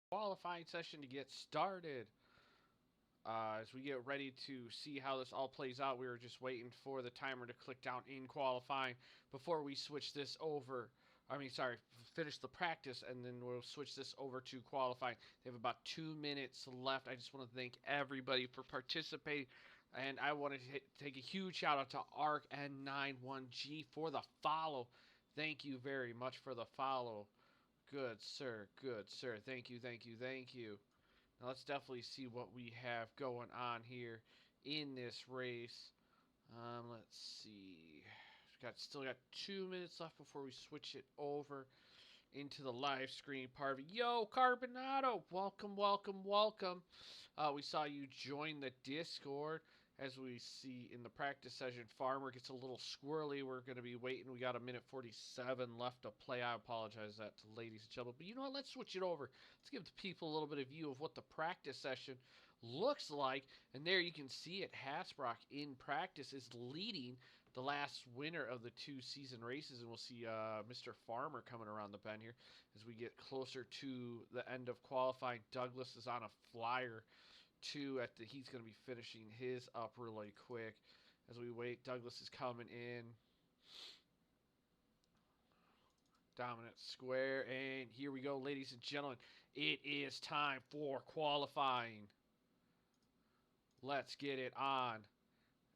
qualifying session to get started. As we get ready to see how this all plays out, we were just waiting for the timer to click down in qualifying before we switch this over. Finish the practice and then we'll switch this over to qualifying. They have about 2 minutes left. I just want to thank everybody for participating. And I want to take a huge shout out to ARC N91G for the follow. Thank you very much for the follow. Good, sir. Good, sir. Thank you, thank you, thank you. Now let's definitely see what we have going on here in this race. Let's see. Still got 2 minutes left before we switch it over into the live screen part of it. Yo, Carbonado! Welcome, welcome, welcome. We saw you join the Discord. As we see in the practice session, Farmer gets a little squirrely. We're going to be waiting. We got a minute 47 left to play. I apologize that to ladies and gentlemen. But you know what? Let's switch it over. Let's give the people a little bit of view of what the practice session looks like. And there you can see it. Hasbrock in practice is leading the last winner of the 2 season races. And we'll see Mr. Farmer coming around the bend here as we get closer to the end of qualifying. Douglas is on a flyer. He's going to be finishing his up really quick as we wait. Douglas is coming in. Dominant square, and here we go, ladies and gentlemen. It is time for qualifying. Let's get it on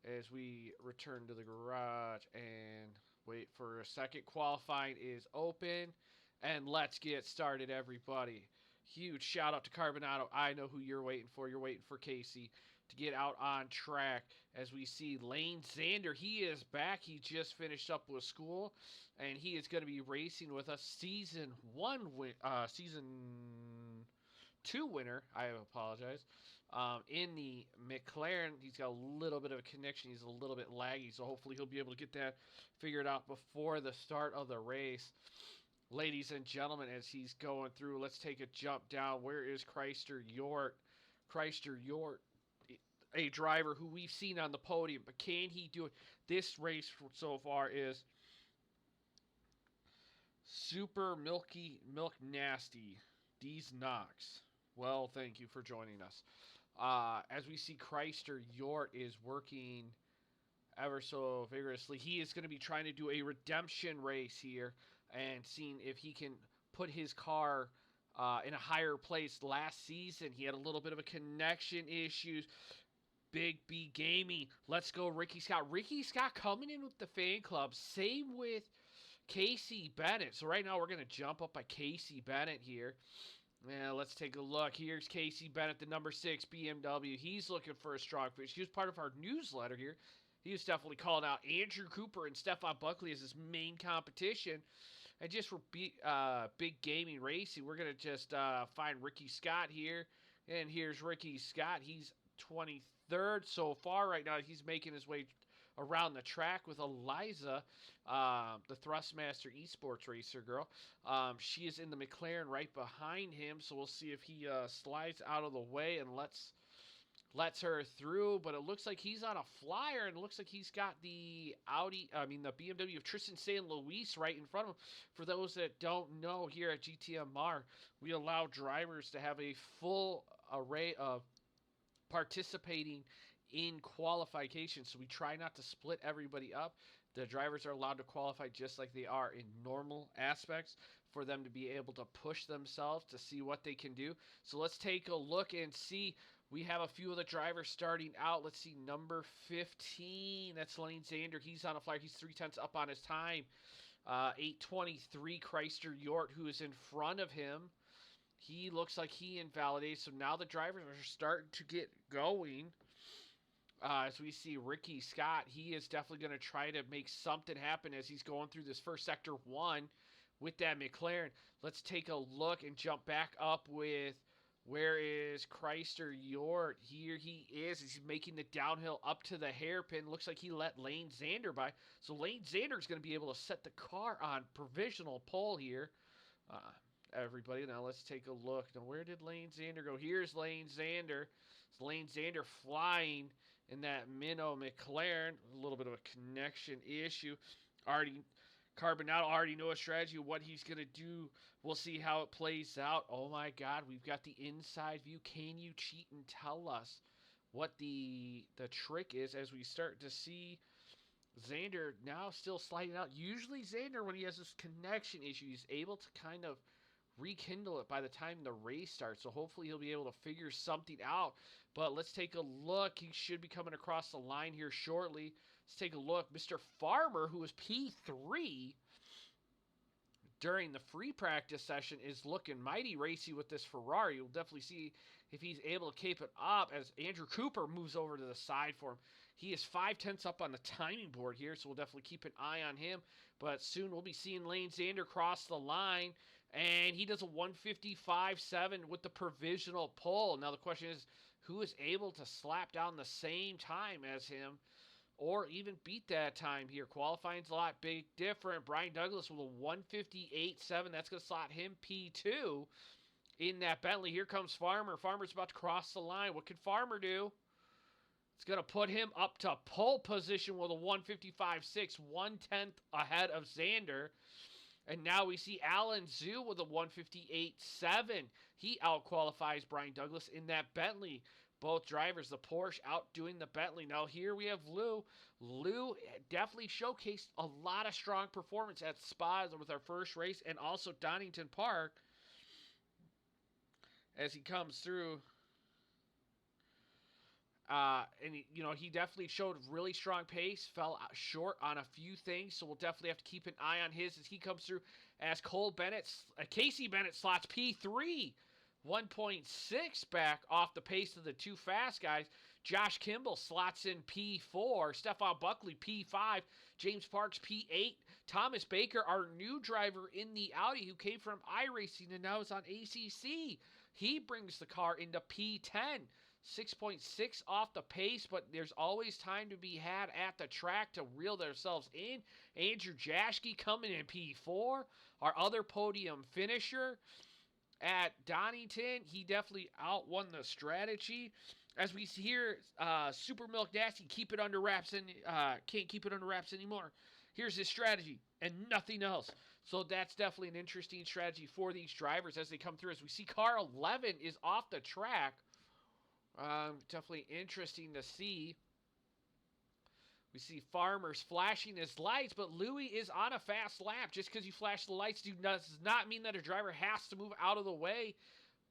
as we return to the garage and wait for a second. Qualifying is open, and let's get started, everybody. Huge shout out to Carbonado. I know who you're waiting for. You're waiting for Casey to get out on track as we see Lane Xander. He is back. He just finished up with school, and he is going to be racing with us. Season 2 winner. I apologize. In the McLaren, he's got a little bit of a connection. He's a little bit laggy, so hopefully he'll be able to get that figured out before the start of the race. Ladies and gentlemen, as he's going through, let's take a jump down. Where is Chrysler Yort? Chrysler Yort, a driver who we've seen on the podium, but can he do it? This race so far is Super Milky Milk Nasty. D's Knox. Well, thank you for joining us. As we see, Chrysler Yort is working ever so vigorously. He is going to be trying to do a redemption race here and seeing if he can put his car in a higher place. Last season, he had a little bit of a connection issues. Big B Gaming. Let's go, Ricky Scott. Ricky Scott coming in with the fan club. Same with Casey Bennett. So right now we're going to jump up by Casey Bennett here. Yeah, let's take a look. Here's Casey Bennett, the number 6 BMW. He's looking for a strong finish. He was part of our newsletter here. He was definitely calling out Andrew Cooper and Stefan Buckley as his main competition. And just for big gaming racing, we're going to just find Ricky Scott here. And here's Ricky Scott. He's 23rd so far right now. He's making his way around the track with Eliza, the Thrustmaster esports racer girl. She is in the McLaren right behind him, so we'll see if he slides out of the way and lets her through, but it looks like he's on a flyer, and it looks like he's got the the BMW of Tristan San Luis right in front of him. For those that don't know, here at GTMR, we allow drivers to have a full array of participating in qualification, so we try not to split everybody up. The drivers are allowed to qualify just like they are in normal aspects for them to be able to push themselves to see what they can do. So let's take a look and see. We have a few of the drivers starting out. Let's see, number 15, that's Lane Xander. He's on a flyer. He's 3/10 up on his time. 8:23, Chrysler Yort, who is in front of him. He looks like he invalidates. So now the drivers are starting to get going. As we see Ricky Scott, he is definitely going to try to make something happen as he's going through this first sector 1 with that McLaren. Let's take a look and jump back up with, where is Chrysler Yort? Here he is. He's making the downhill up to the hairpin. Looks like he let Lane Xander by. So Lane Xander is going to be able to set the car on provisional pole here. Everybody, now let's take a look. Now, where did Lane Xander go? Here's Lane Xander. It's Lane Xander flying in that Minnow McLaren. A little bit of a connection issue. Already Carbonado already know a strategy of what he's going to do. We'll see how it plays out. Oh my God, we've got the inside view. Can you cheat and tell us what the trick is as we start to see Xander now still sliding out? Usually Xander, when he has this connection issue, he's able to kind of rekindle it by the time the race starts. So hopefully he'll be able to figure something out. But let's take a look. He should be coming across the line here shortly. Let's take a look. Mr. Farmer, who was P3 during the free practice session, is looking mighty racy with this Ferrari. We'll definitely see if he's able to keep it up as Andrew Cooper moves over to the side for him. He is 5/10 up on the timing board here, so we'll definitely keep an eye on him. But soon we'll be seeing Lane Xander cross the line, and he does a 155.7 with the provisional pole. Now the question is, who is able to slap down the same time as him or even beat that time here? Qualifying's a lot big different. Brian Douglas with a 158.7. That's going to slot him P2 in that Bentley. Here comes Farmer. Farmer's about to cross the line. What can Farmer do? It's going to put him up to pole position with a 155.6, 1/10 ahead of Xander. And now we see Alan Zhu with a 158.7. He out-qualifies Brian Douglas in that Bentley. Both drivers, the Porsche outdoing the Bentley. Now here we have Lou. Lou definitely showcased a lot of strong performance at Spa with our first race and also Donington Park as he comes through. And he definitely showed really strong pace, fell short on a few things, so we'll definitely have to keep an eye on his as he comes through. As Casey Bennett slots P3, 1.6 back off the pace of the two fast guys. Josh Kimball slots in P4, Stephon Buckley P5, James Parks P8, Thomas Baker, our new driver in the Audi who came from iRacing and now is on ACC. He brings the car into P10. 6.6 off the pace, but there's always time to be had at the track to reel themselves in. Andrew Jaschke coming in P4, our other podium finisher at Donington. He definitely outwon the strategy. As we see here, Super Milk Nasty keep it under wraps and can't keep it under wraps anymore. Here's his strategy and nothing else. So that's definitely an interesting strategy for these drivers as they come through. As we see car 11 is off the track. Definitely interesting to see. We see Farmers flashing his lights, but Louis is on a fast lap. Just because you flash the lights does not mean that a driver has to move out of the way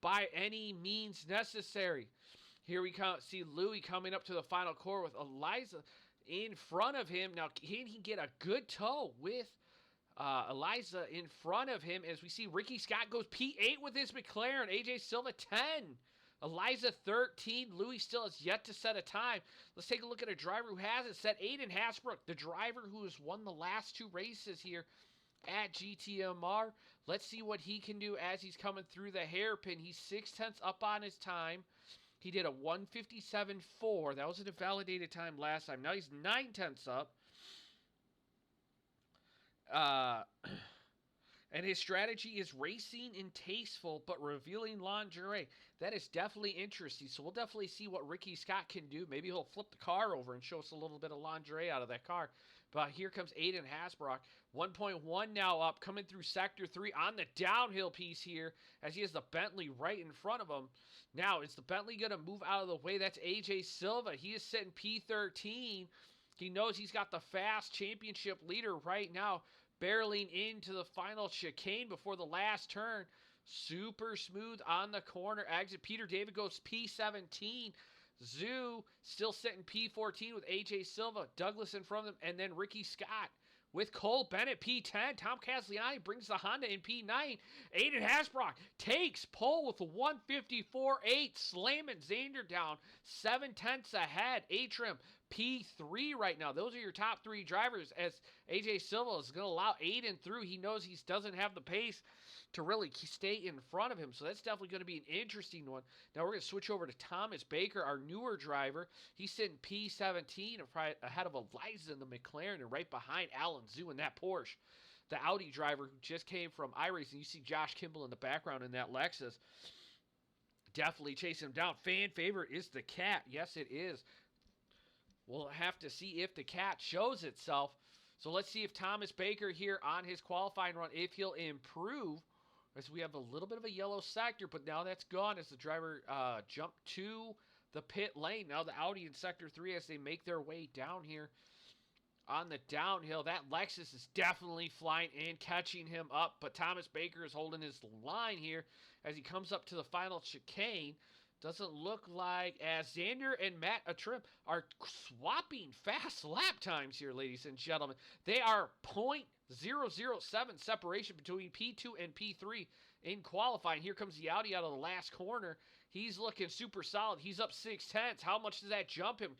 by any means necessary. Here we see Louis coming up to the final corner with Eliza in front of him. Now, can he get a good tow with Eliza in front of him as we see Ricky Scott goes P8 with his McLaren, AJ Silva 10. Eliza 13. Louis still has yet to set a time. Let's take a look at a driver who hasn't set. Aiden Hasbrook, the driver who has won the last two races here at GTMR. Let's see what he can do as he's coming through the hairpin. He's 6/10 up on his time. He did a 157.4. That was a validated time last time. Now he's 9/10 up. And his strategy is racing and tasteful, but revealing lingerie. That is definitely interesting. So we'll definitely see what Ricky Scott can do. Maybe he'll flip the car over and show us a little bit of lingerie out of that car. But here comes Aiden Hasbrock. 1.1 now up, coming through Sector 3 on the downhill piece here, as he has the Bentley right in front of him. Now, is the Bentley going to move out of the way? That's AJ Silva. He is sitting P13. He knows he's got the fast championship leader right now, barreling into the final chicane before the last turn. Super smooth on the corner exit. Peter David goes P17. Zoo still sitting P14 with AJ Silva. Douglas in front of them. And then Ricky Scott with Cole Bennett P10. Tom Casliani brings the Honda in P9. Aiden Hasbrock takes pole with a 154.8. Slamming Xander down 7/10 ahead. Atrim P3 right now. Those are your top three drivers as AJ Silva is going to allow Aiden through. He knows he doesn't have the pace to really stay in front of him. So that's definitely going to be an interesting one. Now we're going to switch over to Thomas Baker, our newer driver. He's sitting P17 ahead of Eliza in the McLaren and right behind Alan Zhu in that Porsche. The Audi driver who just came from iRacing. You see Josh Kimball in the background in that Lexus. Definitely chasing him down. Fan favorite is the Cat. Yes, it is. We'll have to see if the Cat shows itself. So let's see if Thomas Baker here on his qualifying run, if he'll improve. As we have a little bit of a yellow sector, but now that's gone as the driver jumped to the pit lane. Now the Audi in Sector 3 as they make their way down here on the downhill. That Lexus is definitely flying and catching him up, but Thomas Baker is holding his line here as he comes up to the final chicane. Doesn't look like as Xander and Matt Atrim are swapping fast lap times here, ladies and gentlemen. They are 0.007 separation between P2 and P3 in qualifying. Here comes the Audi out of the last corner. He's looking super solid. He's up 0.6. How much does that jump him?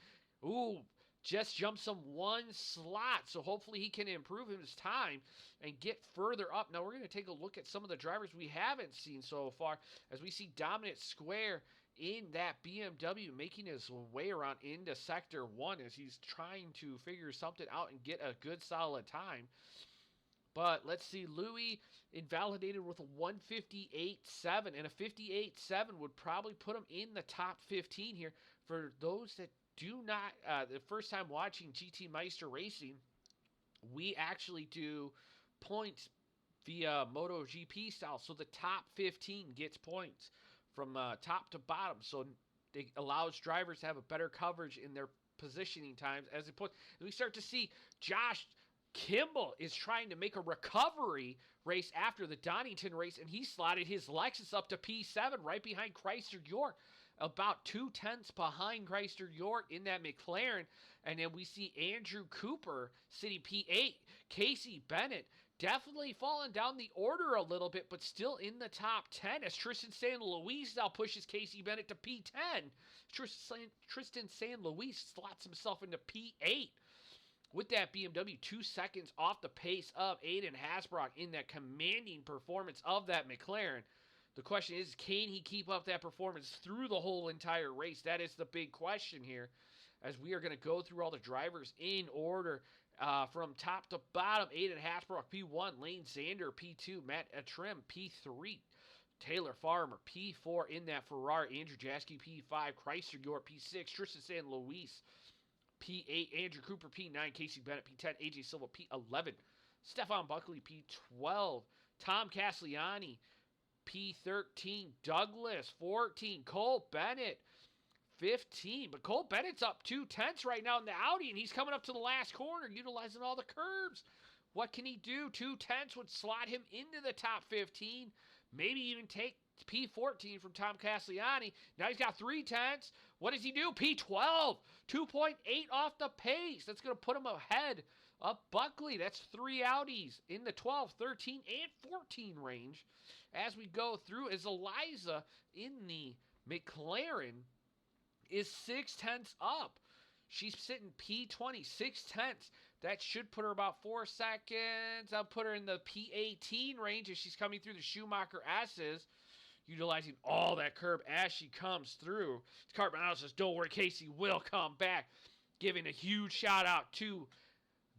Ooh, just jumps him one slot. So hopefully he can improve his time and get further up. Now we're going to take a look at some of the drivers we haven't seen so far as we see Dominant Square in that BMW making his way around into Sector 1 as he's trying to figure something out and get a good solid time. But let's see, Louis invalidated with a 158.7, and a 58.7 would probably put him in the top 15 here. For those that do not, the first time watching GT Meister Racing, we actually do points via MotoGP style, so the top 15 gets points from top to bottom, so it allows drivers to have a better coverage in their positioning times. As we start to see Josh Kimball is trying to make a recovery race after the Donington race, and he slotted his Lexus up to P7 right behind Chrysler York, about 0.2 behind Chrysler York in that McLaren. And then we see Andrew Cooper sitting P8, Casey Bennett definitely falling down the order a little bit, but still in the top 10 as Tristan San Luis now pushes Casey Bennett to P10. Tristan San Luis slots himself into P8 with that BMW 2 seconds off the pace of Aiden Hasbrock in that commanding performance of that McLaren. The question is, can he keep up that performance through the whole entire race? That is the big question here, as we are going to go through all the drivers in order. From top to bottom, Aiden Hasbrock, P1, Lane Xander, P2, Matt Atrim, P3, Taylor Farmer, P4 in that Ferrari, Andrew Jaski, P5, Chrysler York, P6, Tristan San Luis, P8, Andrew Cooper, P9, Casey Bennett, P10, AJ Silva, P11, Stefan Buckley, P12, Tom Castellani, P13, Douglas, 14, Cole Bennett, 15. But Cole Bennett's up 0.2 right now in the Audi, and he's coming up to the last corner, utilizing all the curbs. What can he do? 0.2 would slot him into the top 15, maybe even take P14 from Tom Castellani. Now he's got 0.3. What does he do? P12, 2.8 off the pace. That's going to put him ahead of Buckley. That's 3 Audis in the 12, 13, and 14 range. As we go through, as Eliza in the McLaren is 0.6 up. She's sitting P20, 0.6. That should put her about 4 seconds. I'll put her in the P18 range as she's coming through the Schumacher S's, utilizing all that curb as she comes through. Carbonaro says, don't worry, Casey will come back. Giving a huge shout out to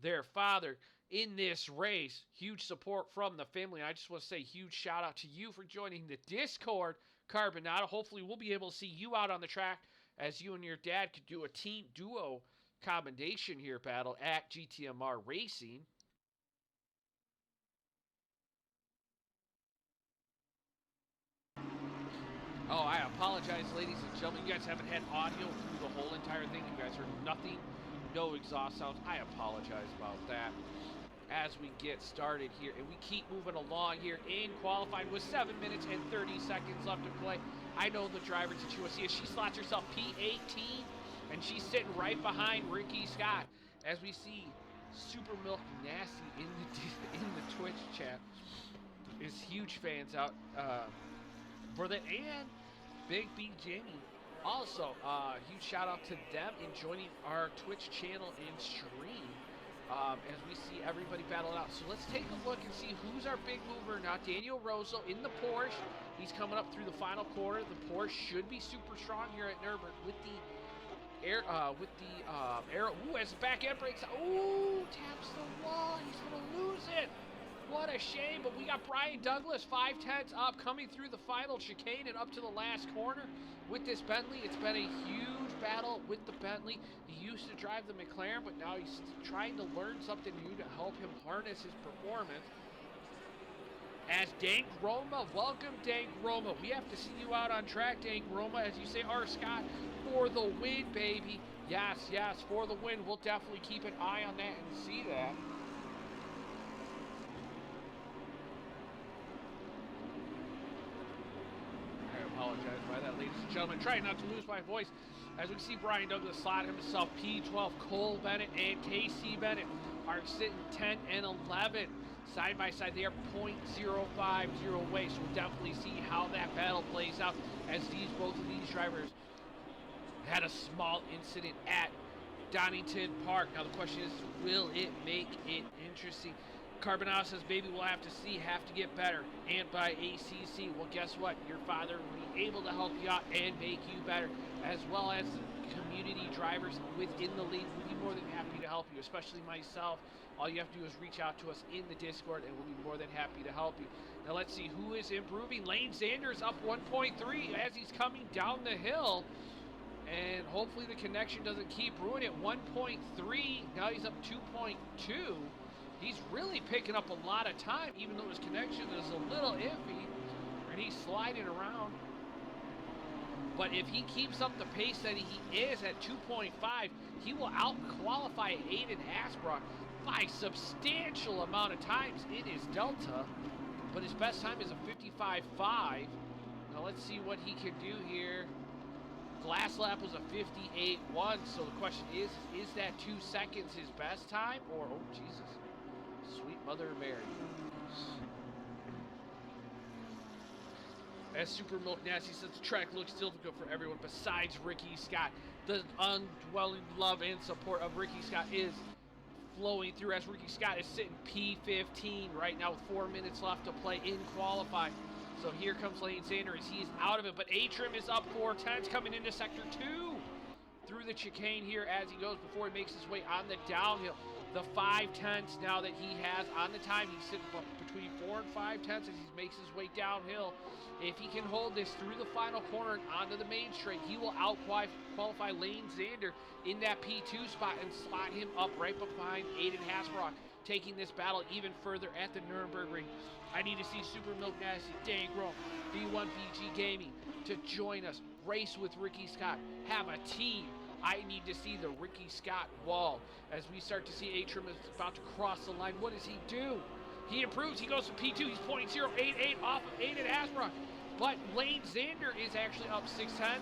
their father in this race. Huge support from the family. I just want to say huge shout out to you for joining the Discord, Carbonado. Hopefully we'll be able to see you out on the track as you and your dad could do a team duo combination here battle at GTMR Racing. Oh, I apologize, ladies and gentlemen. You guys haven't had audio through the whole entire thing. You guys heard nothing, no exhaust sounds. I apologize about that. As we get started here, and we keep moving along here in qualifying with 7 minutes and 30 seconds left to play. I know the drivers that you will see as she slots herself P18, and she's sitting right behind Ricky Scott. As we see Super Milk Nasty in the Twitch chat, is huge fans out for that, and Big B Jamie. Also, huge shout out to them in joining our Twitch channel and stream. As we see everybody battle it out. So let's take a look and see who's our big mover now. Daniel Rosso in the Porsche. He's coming up through the final quarter. The Porsche should be super strong here at Nurburgring with the arrow. Ooh, as the back end breaks. Ooh, taps the wall. He's going to lose it. What a shame. But we got Brian Douglas 0.5 up coming through the final chicane and up to the last corner with this Bentley. It's been a huge battle with the Bentley. He used to drive the McLaren, but now he's trying to learn something new to help him harness his performance. As Dank Roma, welcome Dank Roma. We have to see you out on track, Dank Roma, as you say, R. Scott, for the win, baby. Yes, yes, for the win. We'll definitely keep an eye on that and see that. I apologize by that, ladies and gentlemen. Trying not to lose my voice. As we see Brian Douglas slot himself, P12, Cole Bennett and KC Bennett are sitting 10 and 11. Side by side, they are .050 away, so we'll definitely see how that battle plays out as both of these drivers had a small incident at Donington Park. Now the question is, will it make it interesting? Carbonaro says, baby, we'll have to see, have to get better. And by ACC, well, guess what? Your father will be able to help you out and make you better, as well as community drivers within the league. We'll be more than happy to help you, especially myself. All you have to do is reach out to us in the Discord, and we'll be more than happy to help you. Now let's see who is improving. Lane Sanders up 1.3 as he's coming down the hill. And hopefully the connection doesn't keep ruining it. 1.3, now he's up 2.2. He's really picking up a lot of time, even though his connection is a little iffy. And he's sliding around. But if he keeps up the pace that he is at 2.5, he will out-qualify Aiden Asbrock by substantial amount of times in his Delta. But his best time is a 55.5. Now let's see what he can do here. Last lap was a 58.1, so the question is that 2 seconds his best time? Or, oh Jesus, sweet Mother Mary. As Super Milk Nasty says, the track looks difficult for everyone besides Ricky Scott. The undwelling love and support of Ricky Scott is flowing through as Ricky Scott is sitting P15 right now with 4 minutes left to play in qualifying. So here comes Lane Sanders. He is out of it, but A-Trim is up 4/10 coming into Sector 2. Through the chicane here as he goes before he makes his way on the downhill. The 5/10 now that he has on the time. He's sitting between 4 and 5/10 as he makes his way downhill. If he can hold this through the final corner and onto the main straight, he will out-qualify Lane Zander in that P2 spot and slot him up right behind Aiden Hasbrock, taking this battle even further at the Nurburgring. I need to see Super Milk Nasty, Dang Grom, B1BG Gaming to join us, race with Ricky Scott, have a team. I need to see the Ricky Scott wall as we start to see A-Trim is about to cross the line. What does he do? He improves. He goes to P2. He's .088 off of Aiden Asbrock. But Lane Zander is actually up 6/10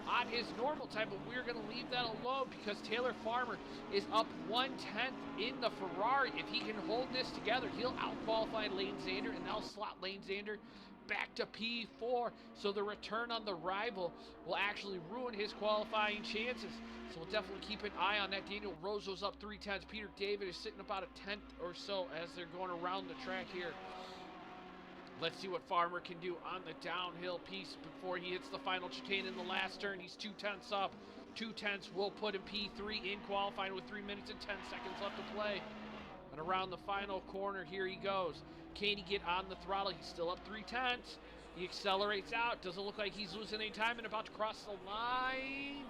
on his normal time, but we're going to leave that alone because Taylor Farmer is up 1/10 in the Ferrari. If he can hold this together, he'll out-qualify Lane Zander, and they'll slot Lane Zander back to P4. So the return on the rival will actually ruin his qualifying chances. So we'll definitely keep an eye on that. Daniel Roso's up 3/10. Peter David is sitting about a 10th or so as they're going around the track here. Let's see what Farmer can do on the downhill piece before he hits the final chicane in the last turn. He's 2/10 up. 2/10 will put him P3 in qualifying with 3 minutes and 10 seconds left to play. And around the final corner, here he goes. Can he get on the throttle? He's still up 3/10. He accelerates out. Doesn't look like he's losing any time and about to cross the line.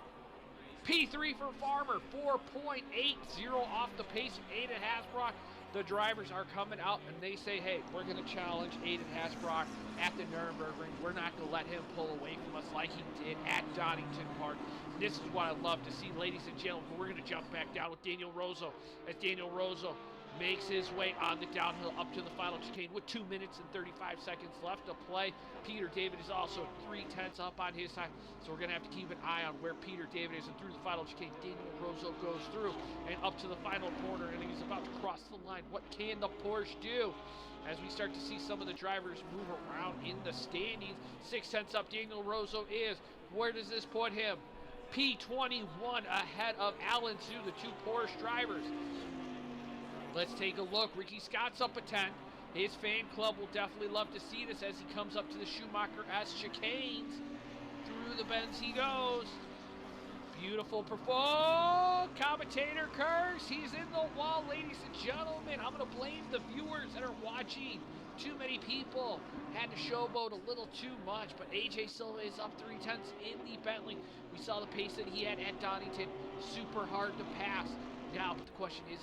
P3 for Farmer, 4.80 off the pace of Aiden Hasbrock. The drivers are coming out and they say, hey, we're going to challenge Aiden Hasbrock at the Nurburgring. We're not going to let him pull away from us like he did at Donington Park. This is what I love to see, ladies and gentlemen. We're going to jump back down with Daniel Roso as Daniel Roso makes his way on the downhill up to the final chicane with 2 minutes and 35 seconds left to play. Peter David is also 3/10 up on his time, so we're going to have to keep an eye on where Peter David is. And through the final chicane, Daniel Roso goes through and up to the final corner, and he's about to cross the line. What can the Porsche do? As we start to see some of the drivers move around in the standings. 6/10 up Daniel Roso is. Where does this put him? P21 ahead of Alan Zhu, the two Porsche drivers. Let's take a look. Ricky Scott's up a 10. His fan club will definitely love to see this as he comes up to the Schumacher S chicanes. Through the bends he goes. Beautiful performance. Commentator curse. He's in the wall, ladies and gentlemen. I'm going to blame the viewers that are watching too many people. Had to showboat a little too much, but AJ Silva is up 3/10 in the Bentley. We saw the pace that he had at Donington. Super hard to pass. Now, but the question is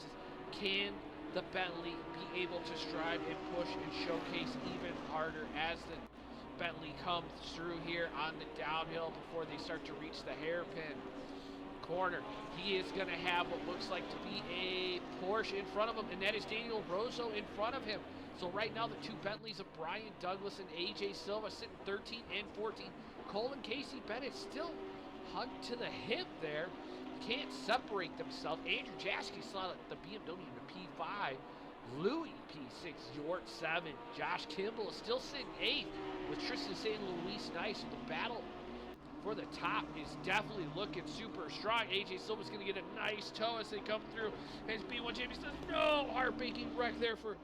can the Bentley be able to strive and push and showcase even harder as the Bentley comes through here on the downhill before they start to reach the hairpin corner? He is going to have what looks like to be a Porsche in front of him, and that is Daniel Rosso in front of him. So right now the two Bentleys of Brian Douglas and AJ Silva sitting 13 and 14. Cole and Casey Bennett still hugged to the hip there. Can't separate themselves. Andrew Jaski saw the BMW in the P5. Louis P6, York 7. Josh Kimball is still sitting 8th with Tristan St. Louis nice. The battle for the top is definitely looking super strong. AJ Silva's going to get a nice toe as they come through. As B1 Jamie says, no, heartbreaking wreck there for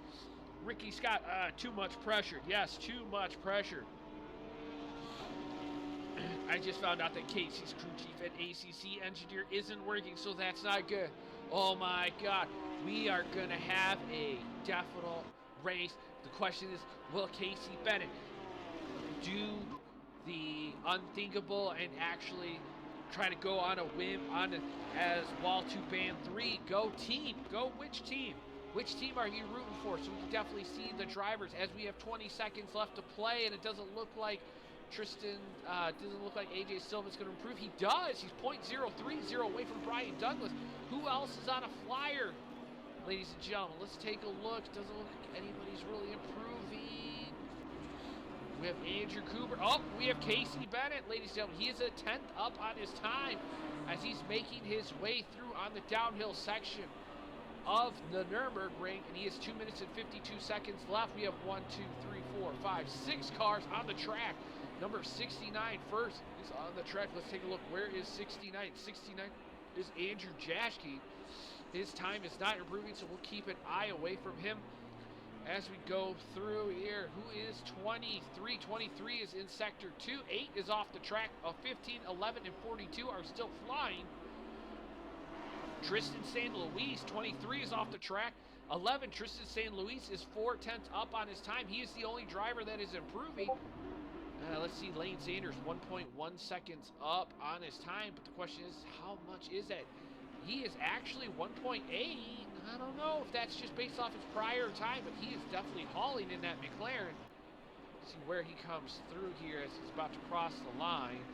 Ricky Scott. Too much pressure. Yes, too much pressure. I just found out that Casey's crew chief and ACC engineer isn't working, so that's not good. Oh my God. We are going to have a definite race. The question is, will Casey Bennett do the unthinkable and actually try to go on a whim as Wall 2 Band 3? Go team. Go which team? Which team are you rooting for? So we can definitely see the drivers as we have 20 seconds left to play, and it doesn't look like doesn't look like AJ Silva's going to improve. He does. He's .030 away from Brian Douglas. Who else is on a flyer? Ladies and gentlemen, let's take a look. Doesn't look like anybody's really improving. We have Andrew Cooper. Oh, we have Casey Bennett, ladies and gentlemen. He is a 10th up on his time as he's making his way through on the downhill section of the Nurburgring, and he has 2 minutes and 52 seconds left. We have 1, 2, 3, 4, 5, 6 cars on the track. Number 69 first is on the track. Let's take a look. Where is 69? 69 is Andrew Jaschke. His time is not improving, so we'll keep an eye away from him as we go through here. Who is 23? 23 is in sector 2. 8 is off the track. 15, 11, and 42 are still flying. Tristan St. Louis, 23 is off the track. 11, Tristan St. Louis is 4/10 up on his time. He is the only driver that is improving. Let's see, Lane Sanders, 1.1 seconds up on his time. But the question is, how much is that? He is actually 1.8. I don't know if that's just based off his prior time, but he is definitely hauling in that McLaren. See where he comes through here as he's about to cross the line.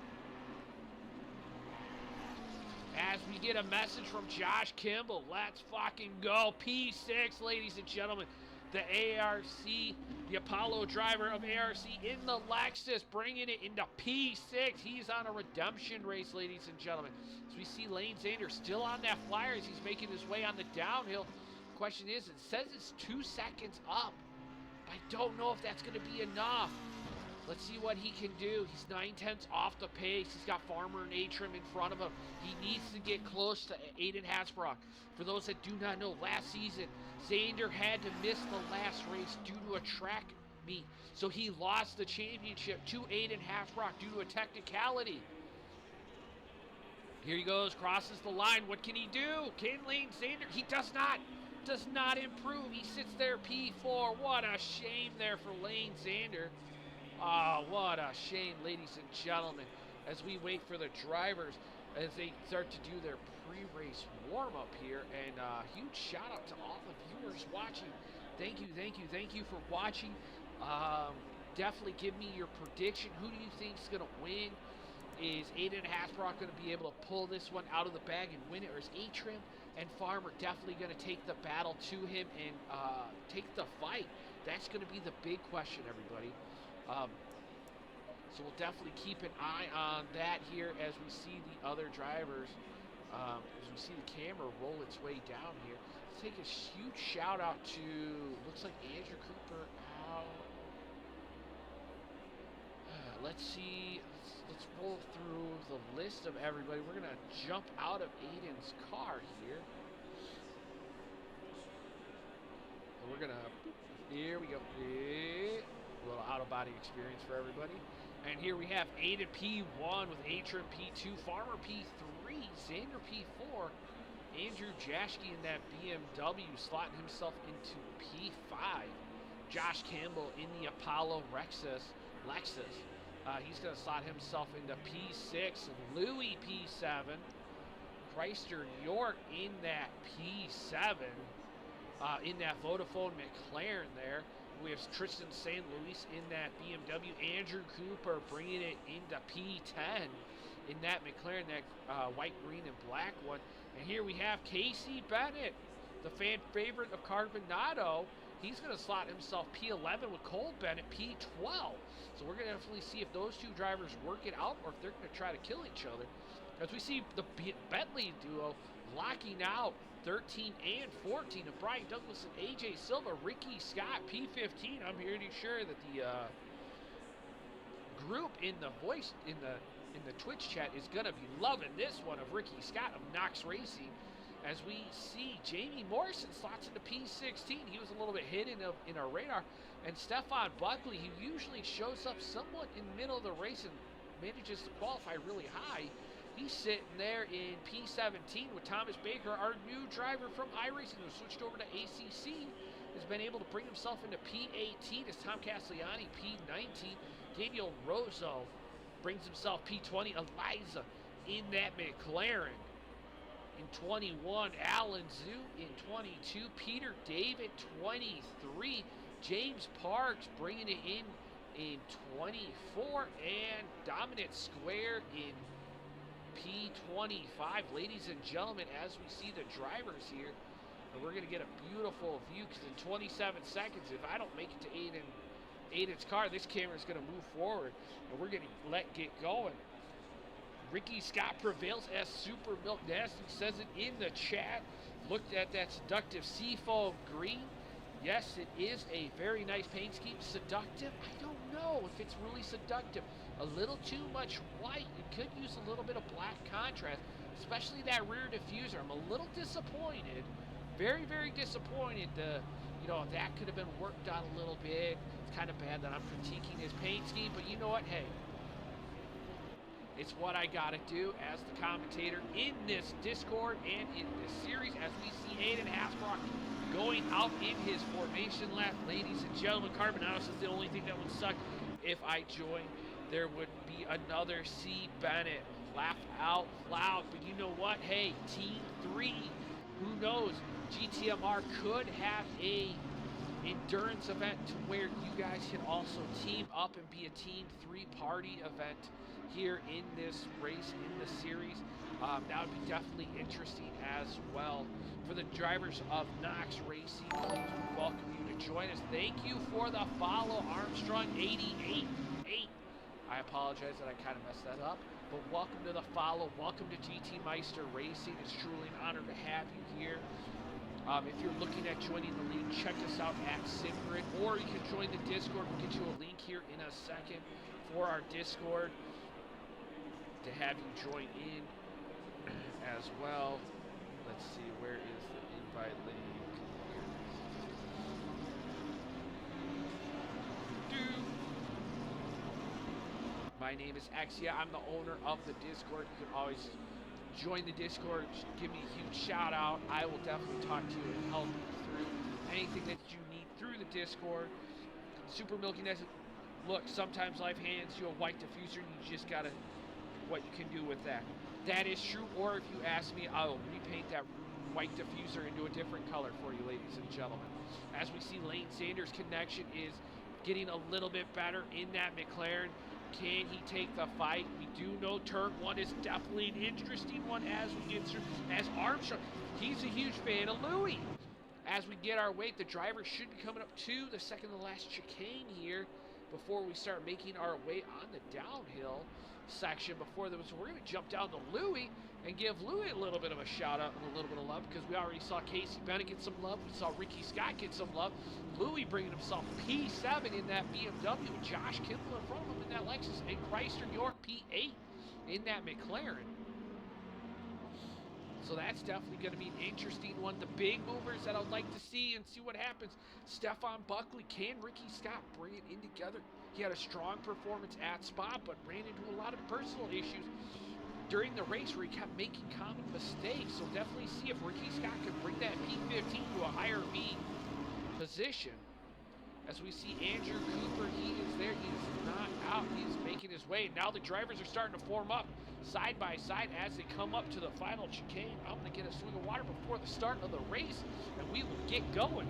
As we get a message from Josh Kimball, let's fucking go. P6, ladies and gentlemen. The ARC, the Apollo driver of ARC in the Lexus, bringing it into P6. He's on a redemption race, ladies and gentlemen. As we see Lane Sanders still on that flyer as he's making his way on the downhill. Question is, it says it's 2 seconds up. But I don't know if that's going to be enough. Let's see what he can do. He's 9/10 off the pace. He's got Farmer and Atrim in front of him. He needs to get close to Aiden Hasbrock. For those that do not know, last season, Zander had to miss the last race due to a track meet. So he lost the championship to Aiden Hasbrock due to a technicality. Here he goes, crosses the line. What can he do? Can Lane Zander? He does not improve. He sits there P4. What a shame there for Lane Zander. Oh, what a shame, ladies and gentlemen, as we wait for the drivers as they start to do their pre-race warm-up here. And huge shout-out to all the viewers watching. Thank you for watching. Definitely give me your prediction. Who do you think is going to win? Is Aiden Hasbrock going to be able to pull this one out of the bag and win it? Or is Atrim and Farmer definitely going to take the battle to him and take the fight? That's going to be the big question, everybody. So we'll definitely keep an eye on that here as we see the other drivers, as we see the camera roll its way down here. Let's take a huge shout out to, looks like Andrew Cooper out. Let's see, let's roll through the list of everybody. We're going to jump out of Aiden's car here. And we're going to, here we go. A little out-of-body experience for everybody. And here we have Aiden P1 with Atrim P2, Farmer P3, Xander P4, Andrew Jaschke in that BMW slotting himself into P5. Josh Campbell in the Apollo Lexus. He's going to slot himself into P6. Louis P7. Chrysler York in that P7. In that Vodafone McLaren there. We have Tristan St. Louis in that BMW. Andrew Cooper bringing it into P10 in that McLaren, that white, green, and black one. And here we have Casey Bennett, the fan favorite of Carbonado. He's going to slot himself P11 with Cole Bennett P12. So we're going to definitely see if those two drivers work it out or if they're going to try to kill each other. As we see the Bentley duo locking out 13 and 14 of Brian Douglas and AJ Silva. Ricky Scott P15. I'm here to sure that the group in the Twitch chat is gonna be loving this one of Ricky Scott of Knox Racing. As we see Jamie Morrison slots into P16. He was a little bit hidden in our radar. And Stefan Buckley, who usually shows up somewhat in the middle of the race and manages to qualify really high, he's sitting there in P17 with Thomas Baker, our new driver from iRacing who switched over to ACC, has been able to bring himself into P18 as Tom Castellani, P19. Daniel Rosso brings himself P20. Eliza in that McLaren in 21. Alan Zhu in 22. Peter David, 23. James Parks bringing it in 24. And Dominic Square in P25. Ladies and gentlemen, as we see the drivers here, and we're going to get a beautiful view because in 27 seconds, if I don't make it to Aiden's car, this camera is going to move forward, and we're going to get going. Ricky Scott prevails as Super Milk Nasty says it in the chat. Looked at that seductive seafoam green. Yes, it is a very nice paint scheme. Seductive? I don't know if it's really seductive. A little too much white. It could use a little bit of black contrast, especially that rear diffuser. I'm a little disappointed. Very, very disappointed. That could have been worked on a little bit. It's kind of bad that I'm critiquing his paint scheme, but you know what? Hey, it's what I gotta do as the commentator in this Discord and in this series as we see Aiden Hasbrock going out in his formation lap. Ladies and gentlemen, Carbonado says the only thing that would suck if I joined, there would be another C. Bennett. Laugh out loud. But you know what? Hey, Team 3, who knows? GTMR could have a endurance event to where you guys can also team up and be a Team 3 party event here in this race, in the series. That would be definitely interesting as well. For the drivers of Knox Racing, we welcome you to join us. Thank you for the follow, Armstrong88. I apologize that I kind of messed that up, but welcome to the follow. Welcome to GT Meister Racing. It's truly an honor to have you here. If you're looking at joining the league, check us out at SimGrid, or you can join the Discord. We'll get you a link here in a second for our Discord to have you join in as well. Let's see, where is the invite link? My name is Exia. I'm the owner of the Discord. You can always join the Discord. Give me a huge shout out. I will definitely talk to you and help you through anything that you need through the Discord. Super Milkiness. Look, sometimes life hands you a white diffuser and you just gotta what you can do with that. That is true, or if you ask me, I'll repaint that white diffuser into a different color for you, ladies and gentlemen. As we see, Lane Sanders' connection is getting a little bit better in that McLaren. Can he take the fight? We do know turn one is definitely an interesting one as we get through. As Armstrong, he's a huge fan of Louis. As we get our weight, the driver should be coming up to the second to last chicane here before we start making our way on the downhill section before them. So we're going to jump down to Louis and give Louis a little bit of a shout out and a little bit of love because we already saw Casey Bennett get some love. We saw Ricky Scott get some love. Louis bringing himself P7 in that BMW with Josh Kimball in front of him in that Lexus, and Chrysler York P8 in that McLaren. So that's definitely going to be an interesting one. The big movers that I'd like to see and see what happens. Stefan Buckley, can Ricky Scott bring it in together? He had a strong performance at Spa, but ran into a lot of personal issues during the race where he kept making common mistakes. So definitely see if Ricky Scott can bring that P15 to a higher V position. As we see Andrew Cooper, he is there. He is not out. He's making his way. Now the drivers are starting to form up side by side as they come up to the final chicane. I'm going to get a swig of water before the start of the race, and we will get going.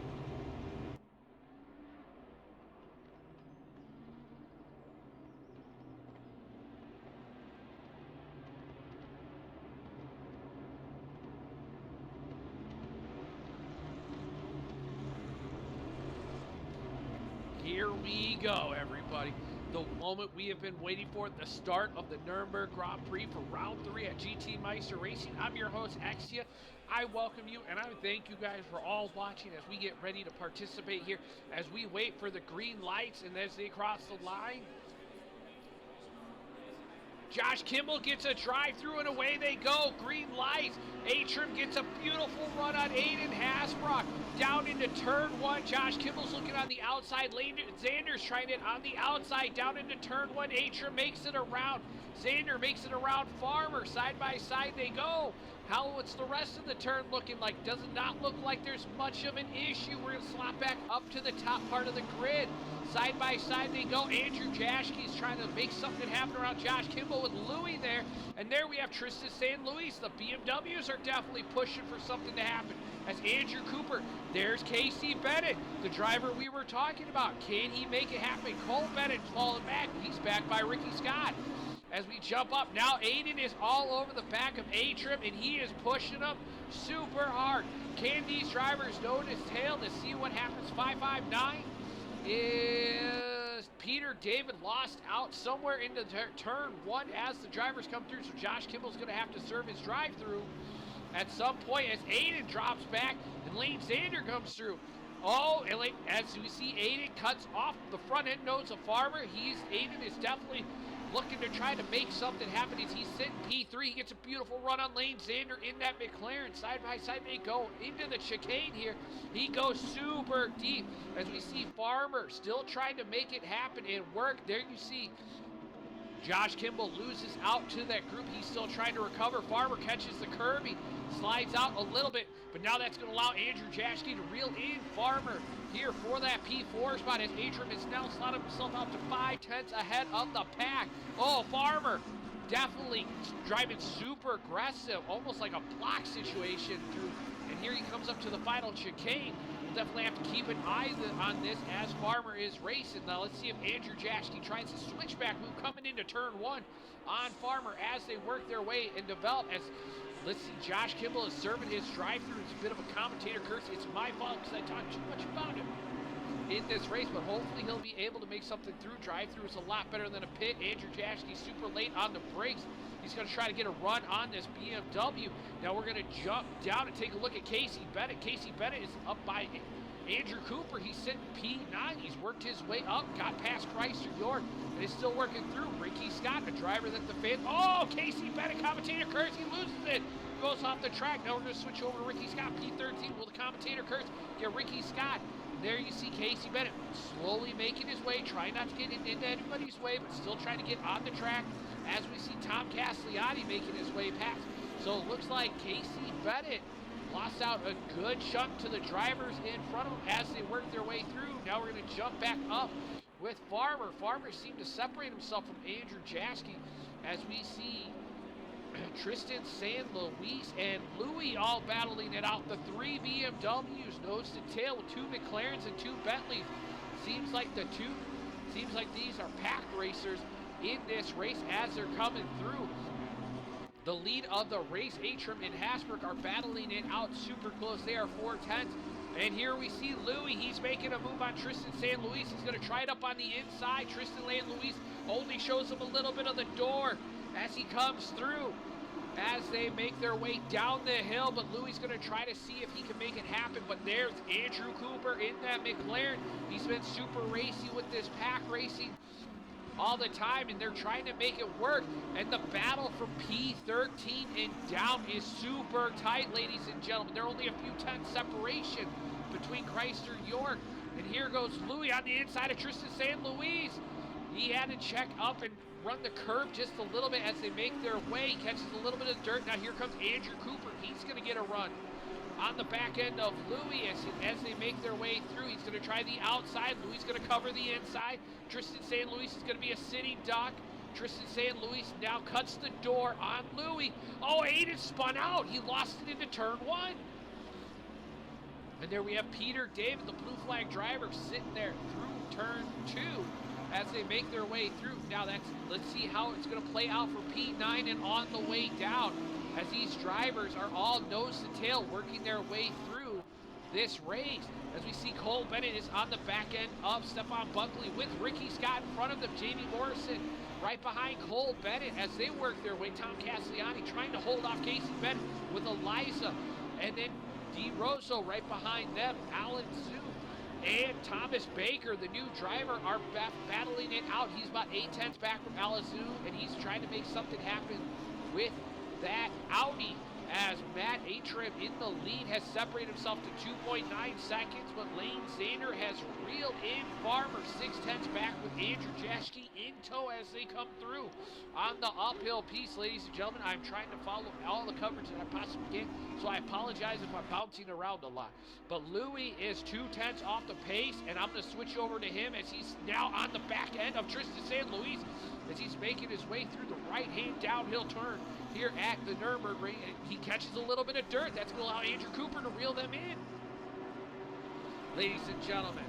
Here we go, everybody. The moment we have been waiting for, the start of the Nurburgring Grand Prix for round 3 at GT Meister Racing. I'm your host, Exia. I welcome you, and I thank you guys for all watching as we get ready to participate here, as we wait for the green lights, and as they cross the line. Josh Kimball gets a drive-through, and away they go. Green lights. Atrim gets a beautiful run on Aiden Hasbrock. Down into turn 1. Josh Kimball's looking on the outside. Xander's trying it on the outside. Down into turn 1. Atrim makes it around. Xander makes it around Farmer. Side by side they go. What's the rest of the turn looking like? Does it not look like there's much of an issue? We're going to slot back up to the top part of the grid. Side by side they go. Andrew Jaschke's trying to make something happen around Josh Kimball with Louis there. And there we have Tristan San Luis. The BMWs are definitely pushing for something to happen. As Andrew Cooper, there's Casey Bennett, the driver we were talking about. Can he make it happen? Cole Bennett falling back. He's back by Ricky Scott. As we jump up, now Aiden is all over the back of Atrim, and he is pushing them super hard. Can these drivers nose his tail to see what happens? 559 is Peter David lost out somewhere into turn 1 as the drivers come through, so Josh Kimball's going to have to serve his drive-through at some point as Aiden drops back and Lane Xander comes through. Oh, and as we see Aiden cuts off the front end nose of Farmer. Aiden is definitely looking to try to make something happen as he's sitting P3. He gets a beautiful run on Lane Xander in that McLaren. Side by side they go into the chicane here. He goes super deep as we see Farmer still trying to make it happen and work. There you see Josh Kimball loses out to that group. He's still trying to recover. Farmer catches the curb. He slides out a little bit, but now that's going to allow Andrew Jaschke to reel in Farmer here for that P4 spot as Atrim has now slotted himself out to 5/10 ahead of the pack. Oh, Farmer definitely driving super aggressive, almost like a block situation through. And here he comes up to the final chicane. We'll definitely have to keep an eye on this as Farmer is racing. Now let's see if Andrew Jaschke tries a switchback move coming into turn 1 on Farmer as they work their way and develop. As let's see, Josh Kimball is serving his drive-through. It's a bit of a commentator curse. It's my fault because I talked too much about him in this race, but hopefully he'll be able to make something through. Drive-through is a lot better than a pit. Andrew Jaschke super late on the brakes. He's going to try to get a run on this BMW. Now we're going to jump down and take a look at Casey Bennett. Casey Bennett is up by Andrew Cooper. He's sitting P9. He's worked his way up, got past Chrysler York, and is still working through. Ricky Scott, a driver that the fans... Oh, Casey Bennett, commentator curse. He loses it. Goes off the track. Now we're going to switch over to Ricky Scott. P13 will the commentator curse get Ricky Scott. There you see Casey Bennett slowly making his way, trying not to get into anybody's way, but still trying to get on the track as we see Tom Castellotti making his way past. So it looks like Casey Bennett lost out a good chunk to the drivers in front of him as they work their way through. Now we're going to jump back up with Farmer. Farmer seemed to separate himself from Andrew Jaschke as we see Tristan San Luis and Louis all battling it out. The 3 BMWs nose to tail with 2 McLarens and 2 Bentleys. Seems like these are pack racers in this race as they're coming through. The lead of the race, Atrim and Hasbrook are battling it out super close. They are 4/10. And here we see Louis. He's making a move on Tristan San Luis. He's going to try it up on the inside. Tristan San Luis only shows him a little bit of the door as he comes through, as they make their way down the hill. But Louis is going to try to see if he can make it happen. But there's Andrew Cooper in that McLaren. He's been super racy with this pack racing all the time, and they're trying to make it work. And the battle for P13 and down is super tight, ladies and gentlemen. They're only a few tenths separation between Chrysler York. And here goes Louis on the inside of Tristan San Luis. He had to check up and run the curve just a little bit as they make their way. He catches a little bit of dirt. Now here comes Andrew Cooper. He's going to get a run on the back end of Louis as they make their way through. He's going to try the outside. Louis is going to cover the inside. Tristan St. Louis is going to be a sitting duck. Tristan St. Louis now cuts the door on Louis. Oh, Aiden spun out. He lost it into turn 1. And there we have Peter David, the blue flag driver, sitting there through turn 2 as they make their way through. Now let's see how it's going to play out for P9 and on the way down, as these drivers are all nose to tail working their way through this race. As we see Cole Bennett is on the back end of Stefan Buckley with Ricky Scott in front of them. Jamie Morrison right behind Cole Bennett as they work their way. Tom Castellani trying to hold off Casey Bennett with Eliza. And then DeRosso right behind them. Alan Zhu and Thomas Baker, the new driver, are battling it out. He's about 8/10 back from Alan Zhu, and he's trying to make something happen with that Audi, as Matt Atrim in the lead has separated himself to 2.9 seconds, but Lane Zander has reeled in Farmer 6/10 back with Andrew Jaschke in tow as they come through on the uphill piece. Ladies and gentlemen, I'm trying to follow all the coverage that I possibly can, so I apologize if I'm bouncing around a lot. But Louis is 2/10 off the pace, and I'm going to switch over to him as he's now on the back end of Tristan St. Louis as he's making his way through the right-hand downhill turn here at the Nurburgring, and he catches a little bit of dirt. That's going to allow Andrew Cooper to reel them in. Ladies and gentlemen,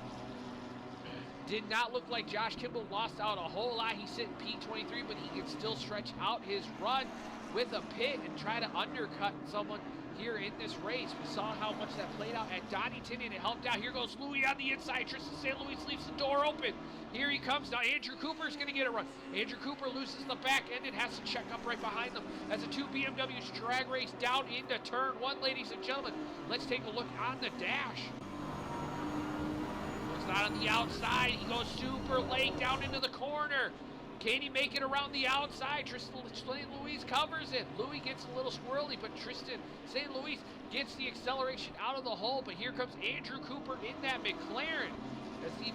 did not look like Josh Kimball lost out a whole lot. He's sitting P23, but he can still stretch out his run with a pit and try to undercut someone here in this race. We saw how much that played out at Donington, and it helped out. Here goes Louis on the inside. Tristan St. Louis leaves the door open. Here he comes. Now Andrew Cooper is going to get a run. Andrew Cooper loses the back end and has to check up right behind them as the two BMWs drag race down into turn 1, ladies and gentlemen. Let's take a look on the dash. It's not on the outside. He goes super late down into the corner. Can he make it around the outside? Tristan St. Louis covers it. Louis gets a little squirrely, but Tristan St. Louis gets the acceleration out of the hole. But here comes Andrew Cooper in that McLaren as the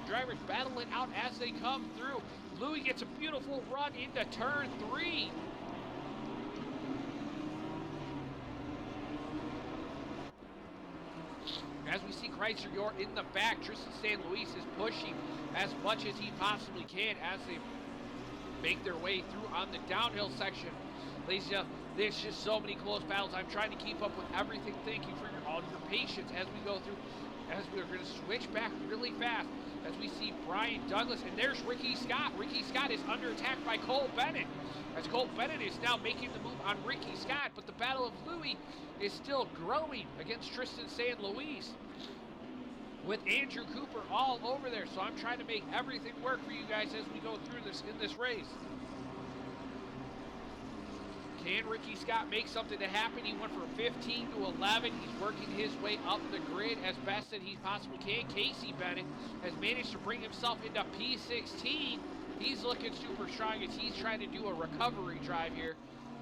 drivers battle it out as they come through. Louis gets a beautiful run into turn 3. As we see Chrysler York in the back, Tristan St. Louis is pushing as much as he possibly can as they make their way through on the downhill section. Ladies and gentlemen, there's just so many close battles. I'm trying to keep up with everything. Thank you for all your patience as we go through, as we're going to switch back really fast as we see Brian Douglas, and there's Ricky Scott. Ricky Scott is under attack by Cole Bennett, as Cole Bennett is now making the move on Ricky Scott, but the Battle of Louis is still growing against Tristan St. Louis with Andrew Cooper all over there. So I'm trying to make everything work for you guys as we go through this in this race. Can Ricky Scott make something to happen? He went from 15 to 11. He's working his way up the grid as best as he possibly can. Casey Bennett has managed to bring himself into P16. He's looking super strong as he's trying to do a recovery drive here,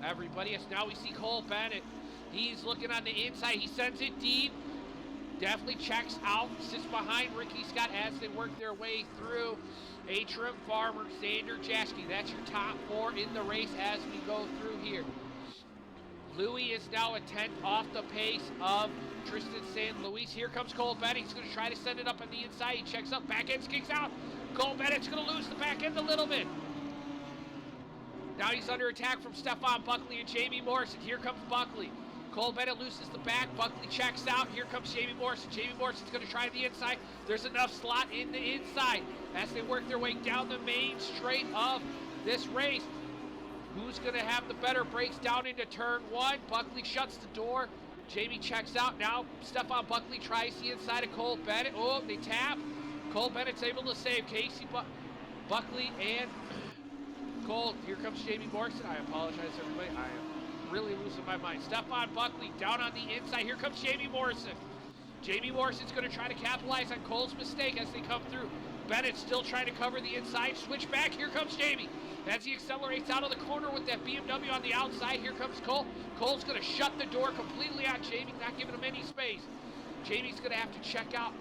everybody. As now we see Cole Bennett. He's looking on the inside. He sends it deep. Definitely checks out. Sits behind Ricky Scott as they work their way through. Atrim, Farmer, Zander, Jaschke. That's your top 4 in the race as we go through here. Louis is now a 10th off the pace of Tristan St. Louis. Here comes Cole Bennett. He's going to try to send it up on the inside. He checks up. Back end kicks out. Cole Bennett's going to lose the back end a little bit. Now he's under attack from Stefan Buckley and Jamie Morrison. Here comes Buckley. Cole Bennett loses the back. Buckley checks out. Here comes Jamie Morrison. Jamie Morrison's going to try the inside. There's enough slot in the inside as they work their way down the main straight of this race. Who's going to have the better brakes down into turn 1? Buckley shuts the door. Jamie checks out. Now Stefan Buckley tries the inside of Cole Bennett. Oh, they tap. Cole Bennett's able to save Casey Buckley and Cole. Here comes Jamie Morrison. I apologize, everybody. I am really losing my mind. Stefan Buckley down on the inside. Here comes Jamie Morrison. Jamie Morrison's going to try to capitalize on Cole's mistake as they come through. Bennett's still trying to cover the inside. Switch back. Here comes Jamie. As he accelerates out of the corner with that BMW on the outside, here comes Cole. Cole's going to shut the door completely on Jamie, not giving him any space. Jamie's going to have to check out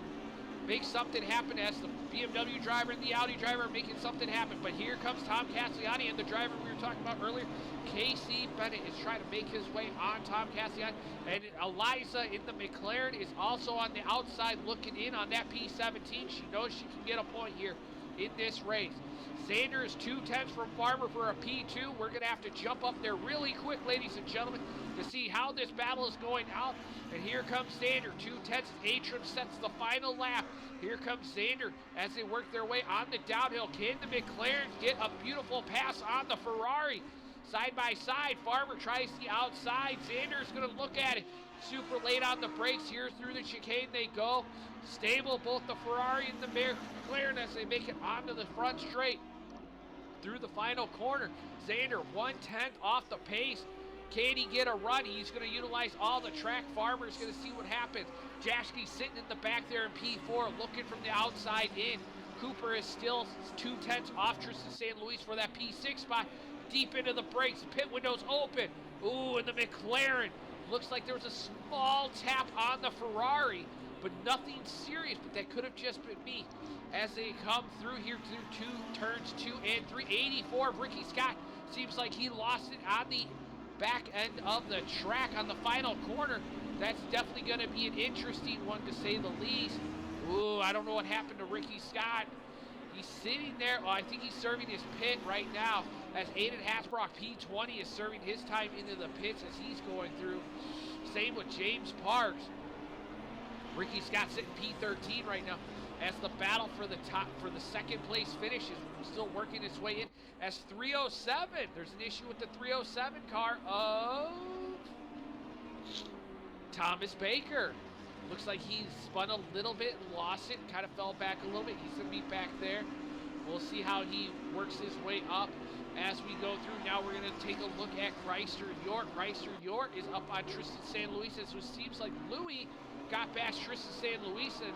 make something happen as the BMW driver and the Audi driver are making something happen. But here comes Tom Castellani and the driver we were talking about earlier, Casey Bennett, is trying to make his way on Tom Castellani. And Eliza in the McLaren is also on the outside looking in on that P17. She knows she can get a point here in this race. Xander is 2/10 from Farmer for a P2. We're going to have to jump up there really quick, ladies and gentlemen, to see how this battle is going out. And here comes Xander, 2/10 as Atrim sets the final lap. Here comes Xander as they work their way on the downhill. Can the McLaren get a beautiful pass on the Ferrari? Side by side, Farmer tries the outside. Xander's going to look at it. Super late on the brakes here through the chicane they go. Stable, both the Ferrari and the McLaren as they make it onto the front straight. Through the final corner, Xander 1/10 off the pace. Can he get a run? He's going to utilize all the track. Farmer's going to see what happens. Jaschke's sitting in the back there in P4, looking from the outside in. Cooper is still 2/10 off Tristan San Luis for that P6 spot. Deep into the brakes, pit window's open. Ooh, and the McLaren. Looks like there was a small tap on the Ferrari, but nothing serious, but that could have just been me. As they come through here through turns 2 and 3. 84 of Ricky Scott. Seems like he lost it on the back end of the track on the final corner. That's definitely going to be an interesting one, to say the least. Ooh, I don't know what happened to Ricky Scott. He's sitting there. Well, I think he's serving his pit right now as Aiden Hasbrock, P20, is serving his time into the pits as he's going through. Same with James Parks. Ricky Scott sitting P13 right now as the battle for the second place finish is still working its way in as 307. There's an issue with the 307 car of Thomas Baker. Looks like he spun a little bit, lost it, kind of fell back a little bit. He's going to be back there. We'll see how he works his way up as we go through. Now we're going to take a look at Chrysler York. Chrysler York is up on Tristan San Luis, as it seems like Louis got past Tristan San Luis, and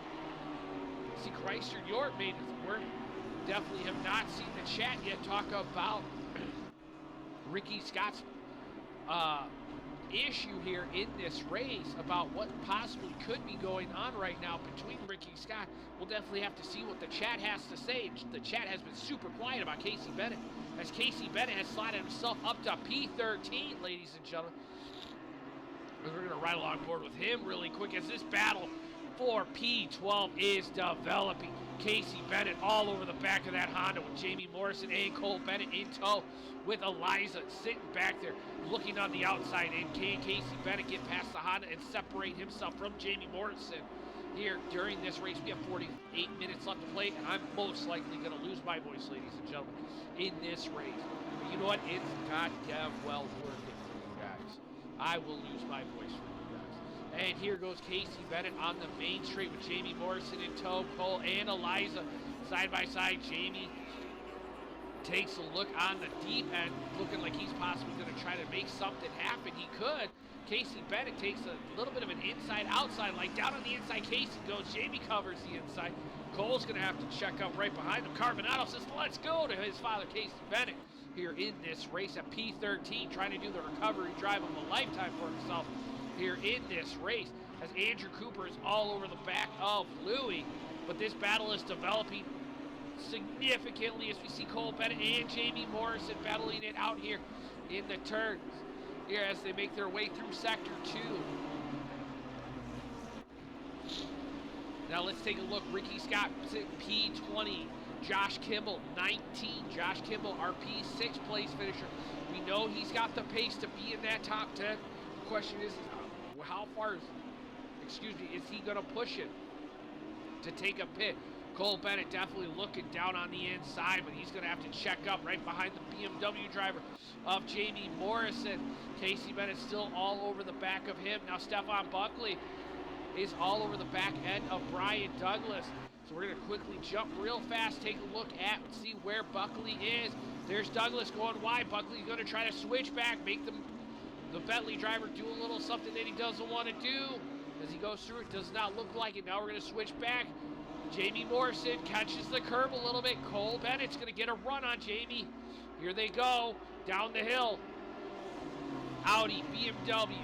see Chrysler York made it work. Definitely have not seen the chat yet talk about Ricky Scott's issue here in this race, about what possibly could be going on right now between Ricky Scott. We'll definitely have to see what the chat has to say. The chat has been super quiet about Casey Bennett, as Casey Bennett has slotted himself up to P13, ladies and gentlemen. We're going to ride along board with him really quick as this battle for P12 is developing. Casey Bennett all over the back of that Honda with Jamie Morrison and Cole Bennett in tow, with Eliza sitting back there looking on the outside. And can Casey Bennett get past the Honda and separate himself from Jamie Morrison here during this race? We have 48 minutes left to play, and I'm most likely going to lose my voice, ladies and gentlemen, in this race. But you know what? It's goddamn well worth it for you guys. I will lose my voice for you guys. And here goes Casey Bennett on the main straight with Jamie Morrison in tow, Cole and Eliza side by side. Jamie takes a look on the deep end, looking like he's possibly going to try to make something happen. He could. Casey Bennett takes a little bit of an inside-outside, like down on the inside. Casey goes. Jamie covers the inside. Cole's going to have to check up right behind him. Carbonado says, let's go, to his father, Casey Bennett, here in this race at P13, trying to do the recovery drive of a lifetime for himself here in this race, as Andrew Cooper is all over the back of Louis. But this battle is developing significantly as we see Cole Bennett and Jamie Morrison battling it out here in the turns here as they make their way through Sector 2. Now let's take a look. Ricky Scott P20. Josh Kimball, 19. Josh Kimball, our P6 place finisher. We know he's got the pace to be in that top 10. The question is how far is he going to push it to take a pit? Cole Bennett definitely looking down on the inside, but he's going to have to check up right behind the BMW driver of Jamie Morrison. Casey Bennett still all over the back of him. Now Stefan Buckley is all over the back end of Brian Douglas. So we're going to quickly jump real fast, take a look at and see where Buckley is. There's Douglas going wide. Buckley's going to try to switch back, make the Bentley driver do a little something that he doesn't want to do. As he goes through, it does not look like it. Now we're going to switch back. Jamie Morrison catches the curb a little bit. Cole Bennett's going to get a run on Jamie. Here they go, down the hill. Audi, BMW.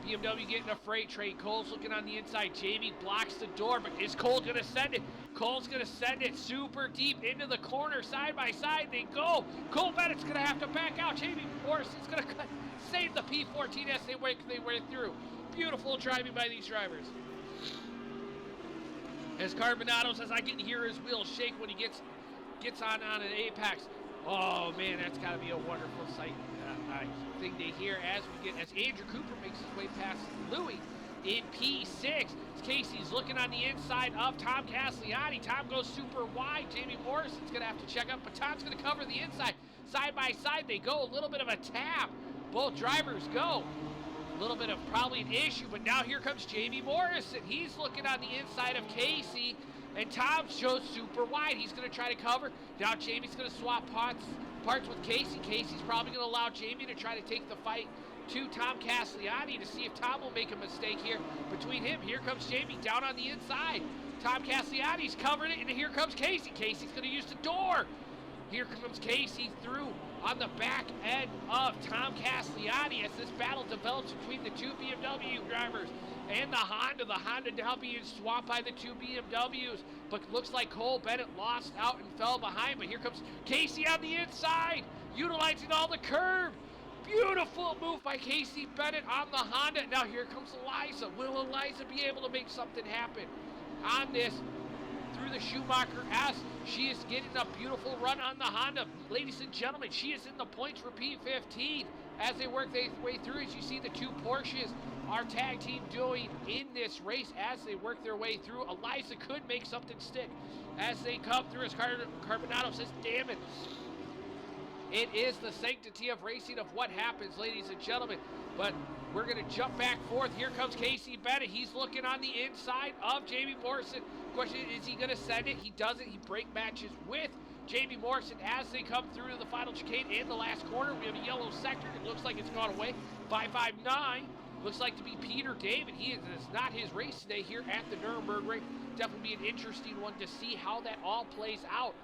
BMW getting a freight train. Cole's looking on the inside. Jamie blocks the door, but is Cole going to send it? Cole's going to send it super deep into the corner. Side by side they go. Cole Bennett's going to have to back out. Jamie Morrison's going to save the P14 as they work their way through. Beautiful driving by these drivers. As Carbonado says, I can hear his wheels shake when he gets on an apex. Oh man, that's got to be a wonderful sight. Thing to hear as Andrew Cooper makes his way past Louis in P6. Casey's looking on the inside of Tom Castellani. Tom goes super wide. Jamie Morrison's going to have to check up, but Tom's going to cover the inside. Side by side they go. A little bit of a tap. Both drivers go. A little bit of probably an issue, but now here comes Jamie Morrison. He's looking on the inside of Casey, and Tom shows super wide. He's going to try to cover. Now Jamie's going to swap parts with Casey. Casey's probably going to allow Jamie to try to take the fight to Tom Castellani to see if Tom will make a mistake here. Between him, here comes Jamie down on the inside. Tom Castellani's covering it, and here comes Casey. Casey's going to use the door. Here comes Casey through on the back end of Tom Castellani as this battle develops between the two BMW drivers and the Honda. The Honda now being swamped by the two BMWs, but looks like Cole Bennett lost out and fell behind. But here comes Casey on the inside, utilizing all the curb. Beautiful move by Casey Bennett on the Honda. Now here comes Eliza. Will Eliza be able to make something happen on this through the Schumacher as she is getting a beautiful run on the Honda? Ladies and gentlemen, she is in the points for P15 as they work their way through. As you see, the two Porsches are tag team doing in this race as they work their way through. Eliza could make something stick as they come through, as Carbonado says, damn it. It is the sanctity of racing of what happens, ladies and gentlemen. But we're going to jump back forth. Here comes Casey Bennett. He's looking on the inside of Jamie Morrison. Question, is he going to send it? He doesn't. He break matches with Jamie Morrison as they come through to the final chicane and the last corner. We have a yellow sector. It looks like it's gone away. 559. Looks like to be Peter David. It's not his race today here at the Nurburgring. Definitely be an interesting one to see how that all plays out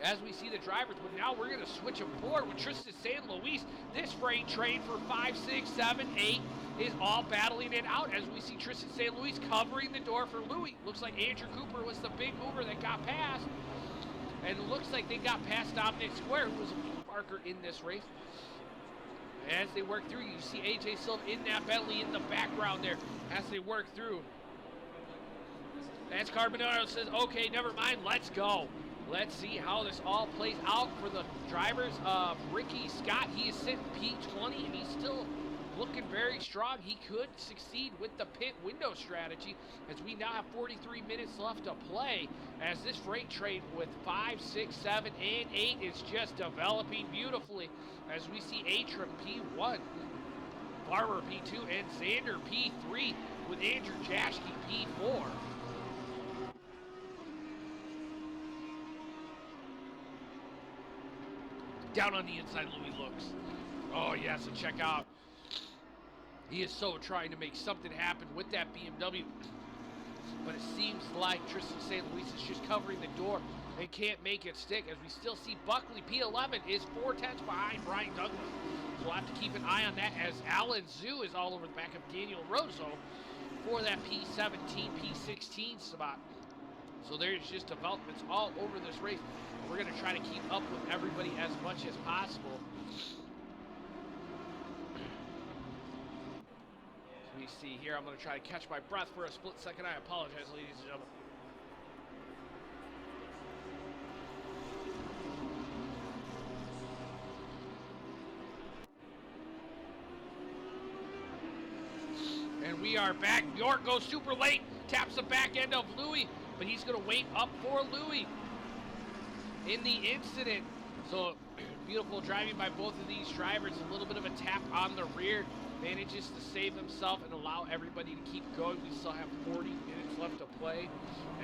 as we see the drivers. But now we're going to switch aboard with Tristan San Luis. This freight train for 5, 6, 7, 8 is all battling it out as we see Tristan San Luis covering the door for Louis. Looks like Andrew Cooper was the big mover that got past. And it looks like they got past Dominic Square, who was a marker in this race. As they work through, you see AJ Silva in that Bentley in the background there as they work through. As Carbonaro says, okay, never mind, let's go. Let's see how this all plays out for the drivers of Ricky Scott. He is sitting P20 and he's still looking very strong. He could succeed with the pit window strategy as we now have 43 minutes left to play as this freight train with 5, 6, 7, and 8 is just developing beautifully as we see Atram P1, Barber P2, and Xander P3 with Andrew Jaschke P4. Down on the inside, Louis looks. Oh, yes, and check out. He is so trying to make something happen with that BMW. But it seems like Tristan St. Louis is just covering the door and can't make it stick. As we still see Buckley, P11 is 4/10 behind Brian Douglas. So we'll have to keep an eye on that as Alan Zhu is all over the back of Daniel Rosso for that P17, P16 spot. So there's just developments all over this race. We're going to try to keep up with everybody as much as possible. So we see here, I'm going to try to catch my breath for a split second. I apologize, ladies and gentlemen. And we are back. York goes super late, taps the back end of Louis, but he's going to wait up for Louis in the incident. So beautiful driving by both of these drivers. A little bit of a tap on the rear. Manages to save himself and allow everybody to keep going. We still have 40 minutes left to play.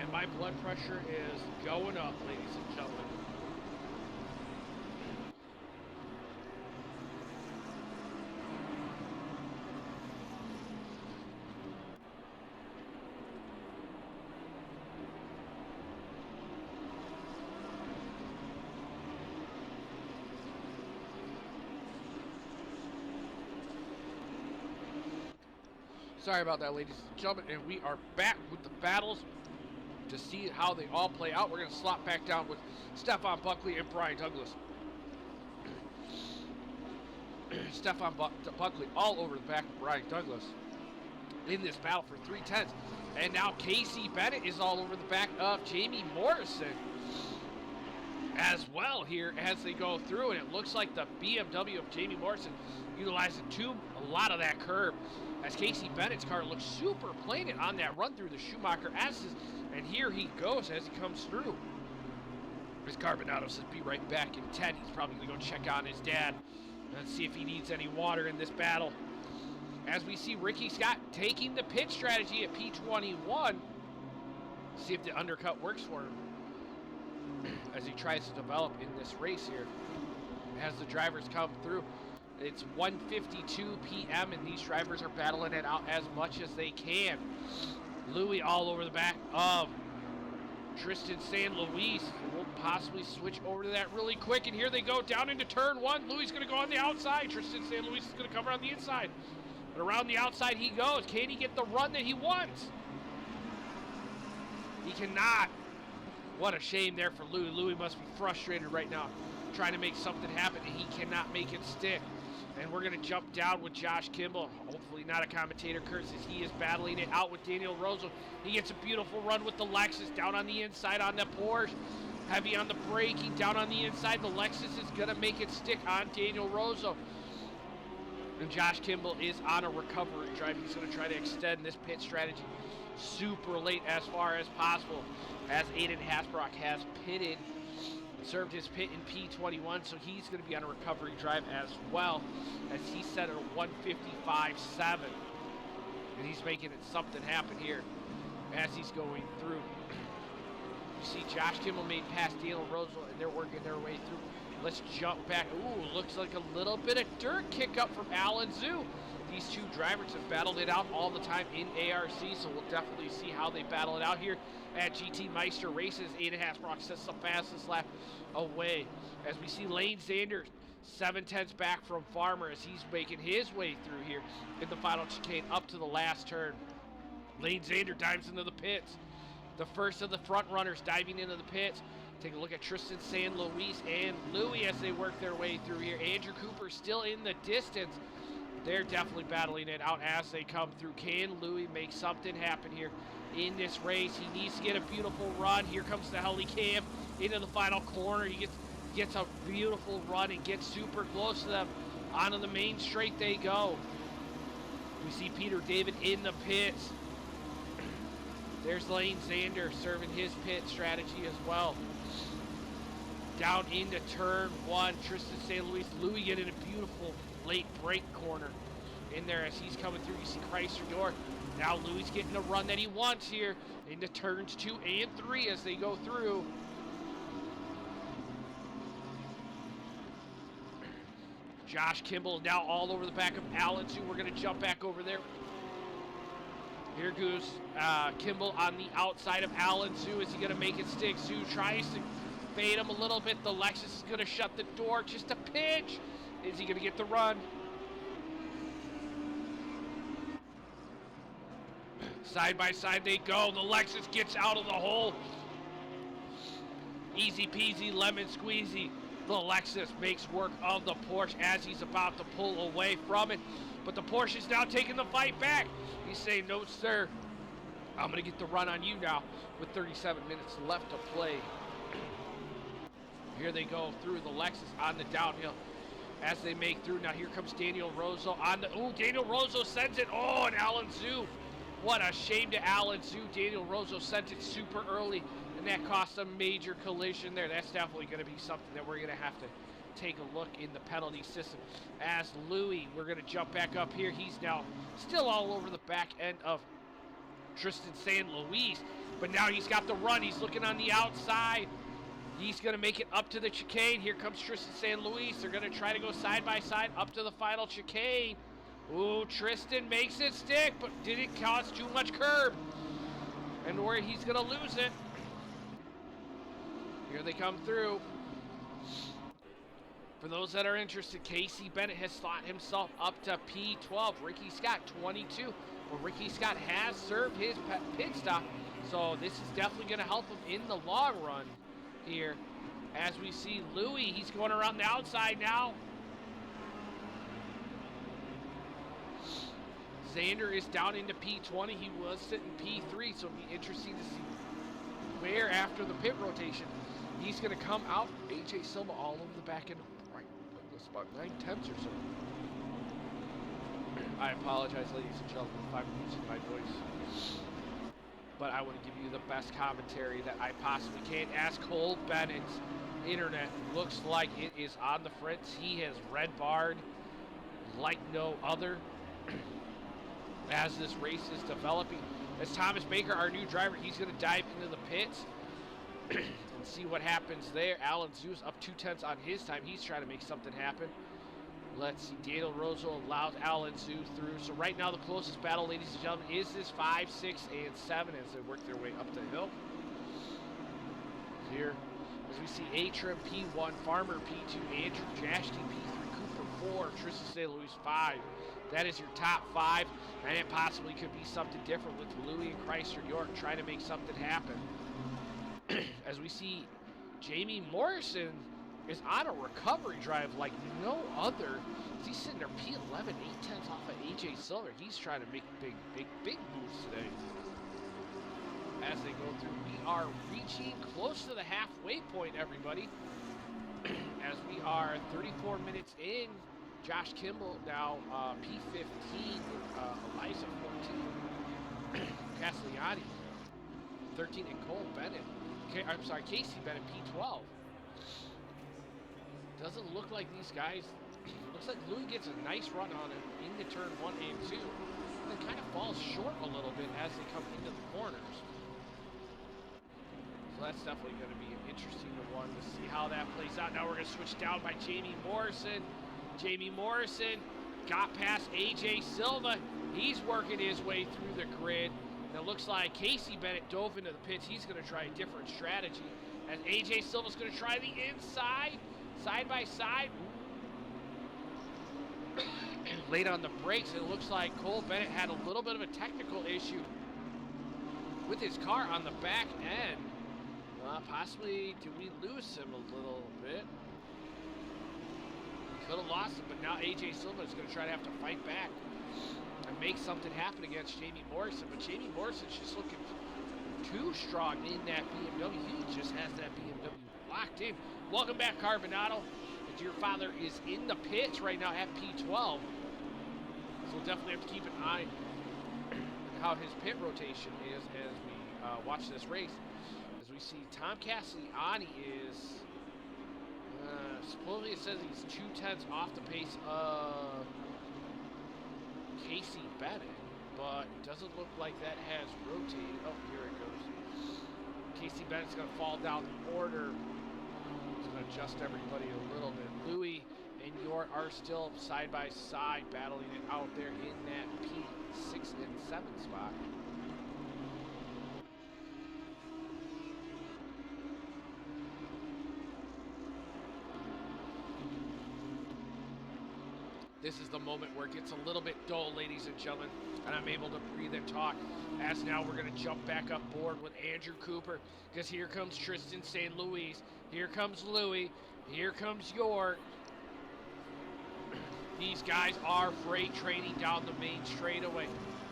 And my blood pressure is going up, ladies and gentlemen. Sorry about that, ladies and gentlemen, and we are back with the battles to see how they all play out. We're going to slot back down with Stefan Buckley and Brian Douglas. Stefan Buckley all over the back of Brian Douglas in this battle for 3/10. And now Casey Bennett is all over the back of Jamie Morrison as well here as they go through. And it looks like the BMW of Jamie Morrison utilizing a lot of that curb, as Casey Bennett's car looks super plated on that run through the Schumacher S's. And here he goes as he comes through. As Carbonado says, be right back in 10. He's probably going to go check on his dad and see if he needs any water in this battle. As we see Ricky Scott taking the pit strategy at P21. See if the undercut works for him as he tries to develop in this race here. As the drivers come through, it's 1:52 p.m. and these drivers are battling it out as much as they can. Louis all over the back of Tristan San Luis. We'll possibly switch over to that really quick. And here they go down into turn one. Louis is going to go on the outside. Tristan San Luis is going to cover on the inside. But around the outside he goes. Can he get the run that he wants? He cannot. What a shame there for Louis. Louis must be frustrated right now, trying to make something happen, and he cannot make it stick. And we're going to jump down with Josh Kimball. Hopefully not a commentator curse, as he is battling it out with Daniel Rosso. He gets a beautiful run with the Lexus down on the inside on the Porsche. Heavy on the braking, down on the inside. The Lexus is going to make it stick on Daniel Rosso. And Josh Kimball is on a recovery drive. He's going to try to extend this pit strategy super late as far as possible, as Aiden Hasbrock has pitted, served his pit in P21, so he's going to be on a recovery drive as well, as he's set at a 155.7, and he's making it something happen here as he's going through. You see Josh Kimball made past Daniel Rosso, and they're working their way through. Let's jump back. Ooh, looks like a little bit of dirt kick up from Alan Zhu. These two drivers have battled it out all the time in ARC, so we'll definitely see how they battle it out here at GT Meister Races. Aiden Hasbrock sets the fastest lap away. As we see Lane Sanders 7/10 back from Farmer as he's making his way through here in the final chicane up to the last turn. Lane Sanders dives into the pits. The first of the front runners diving into the pits. Take a look at Tristan San Luis and Louis as they work their way through here. Andrew Cooper still in the distance. They're definitely battling it out as they come through. Can Louis make something happen here in this race? He needs to get a beautiful run. Here comes the heli cam into the final corner. He gets a beautiful run and gets super close to them. Onto the main straight they go. We see Peter David in the pits. There's Lane Zander serving his pit strategy as well. Down into turn one, Tristan St. Louis. Louis getting a beautiful late break corner in there as he's coming through. You see Chrysler door. Now Louis getting the run that he wants here into turns 2 and 3 as they go through. Josh Kimball now all over the back of Allen Zhu. We're going to jump back over there. Here goes Kimball on the outside of Allen Zhu. Is he going to make it stick? Zhu tries to fade him a little bit. The Lexus is going to shut the door. Just a pinch. Is he going to get the run? Side by side they go. The Lexus gets out of the hole. Easy peasy, lemon squeezy. The Lexus makes work of the Porsche as he's about to pull away from it. But the Porsche is now taking the fight back. He's saying, no, sir. I'm going to get the run on you now with 37 minutes left to play. Here they go through the Lexus on the downhill as they make through. Now here comes Daniel Rosso on the... Ooh, Daniel Rosso sends it. Oh, and Alan Zhu. What a shame to Alan Zhu. Daniel Rosso sent it super early, and that cost a major collision there. That's definitely going to be something that we're going to have to take a look in the penalty system. As Louis, we're going to jump back up here. He's now still all over the back end of Tristan San Luis, but now he's got the run. He's looking on the outside. He's going to make it up to the chicane. Here comes Tristan San Luis. They're going to try to go side by side up to the final chicane. Ooh, Tristan makes it stick, but didn't cause too much curb. And where he's going to lose it. Here they come through. For those that are interested, Casey Bennett has slot himself up to P12. Ricky Scott, 22. Well, Ricky Scott has served his pit stop So this is definitely going to help him in the long run here. As we see Louis, he's going around the outside now. Xander is down into P20. He was sitting P3, so it'll be interesting to see where after the pit rotation he's going to come out. AJ Silva all over the back end, right? That's about 9/10 or so. I apologize, ladies and gentlemen, if I'm losing my voice. But I want to give you the best commentary that I possibly can. As Cole Bennett's internet looks like it is on the fritz. He has red barred like no other as this race is developing. As Thomas Baker, our new driver, he's going to dive into the pits and see what happens there. Alan Zeus up 2/10 on his time. He's trying to make something happen. Let's see. Daniel Rosso allows Alan Zeus through. So right now the closest battle, ladies and gentlemen, is this 5, 6, and 7 as they work their way up the hill. Here, as we see A-Trim P1, Farmer P2, Andrew Jashke P3, Cooper 4, Tristan St. Louis 5. That is your top 5, and it possibly could be something different with Louis and Chrysler York trying to make something happen. As we see Jamie Morrison is on a recovery drive like no other. He's sitting there P11, 8/10 off of AJ Silver. He's trying to make big moves today. As they go through, we are reaching close to the halfway point, everybody. As we are 34 minutes in, Josh Kimball now P15, Eliza 14, Castellani 13, and Cole Bennett. I'm sorry, Casey Bennett P12. Doesn't look like these guys. Looks like Louis gets a nice run on it into turn 1 and 2. And then kind of falls short a little bit as they come into the corners. So that's definitely going to be an interesting one to see how that plays out. Now we're going to switch down by Jamie Morrison. Jamie Morrison got past AJ Silva. He's working his way through the grid. And it looks like Casey Bennett dove into the pits. He's going to try a different strategy. As AJ Silva's going to try the inside. Side by side. Late on the brakes, it looks like Cole Bennett had a little bit of a technical issue with his car on the back end. Possibly, did we lose him a little bit? We could have lost him, but now AJ Silva is going to try to have to fight back and make something happen against Jamie Morrison. But Jamie Morrison's just looking too strong in that BMW. He just has that BMW locked in. Welcome back, Carbonado. Your father is in the pits right now at P12. So we'll definitely have to keep an eye on how his pit rotation is as we watch this race. As we see Tom Castellani is, supposedly it says he's 2/10 off the pace of Casey Bennett, but it doesn't look like that has rotated. Oh, here it goes. Casey Bennett's going to fall down the order. Adjust everybody a little bit. Louis and York are still side by side battling it out there in that P6 and 7 spot. This is the moment where it gets a little bit dull, ladies and gentlemen, and I'm able to breathe and talk. As now we're going to jump back up board with Andrew Cooper, because here comes Tristan St. Louis. Here comes Louis. Here comes York. These guys are freight training down the main straightaway,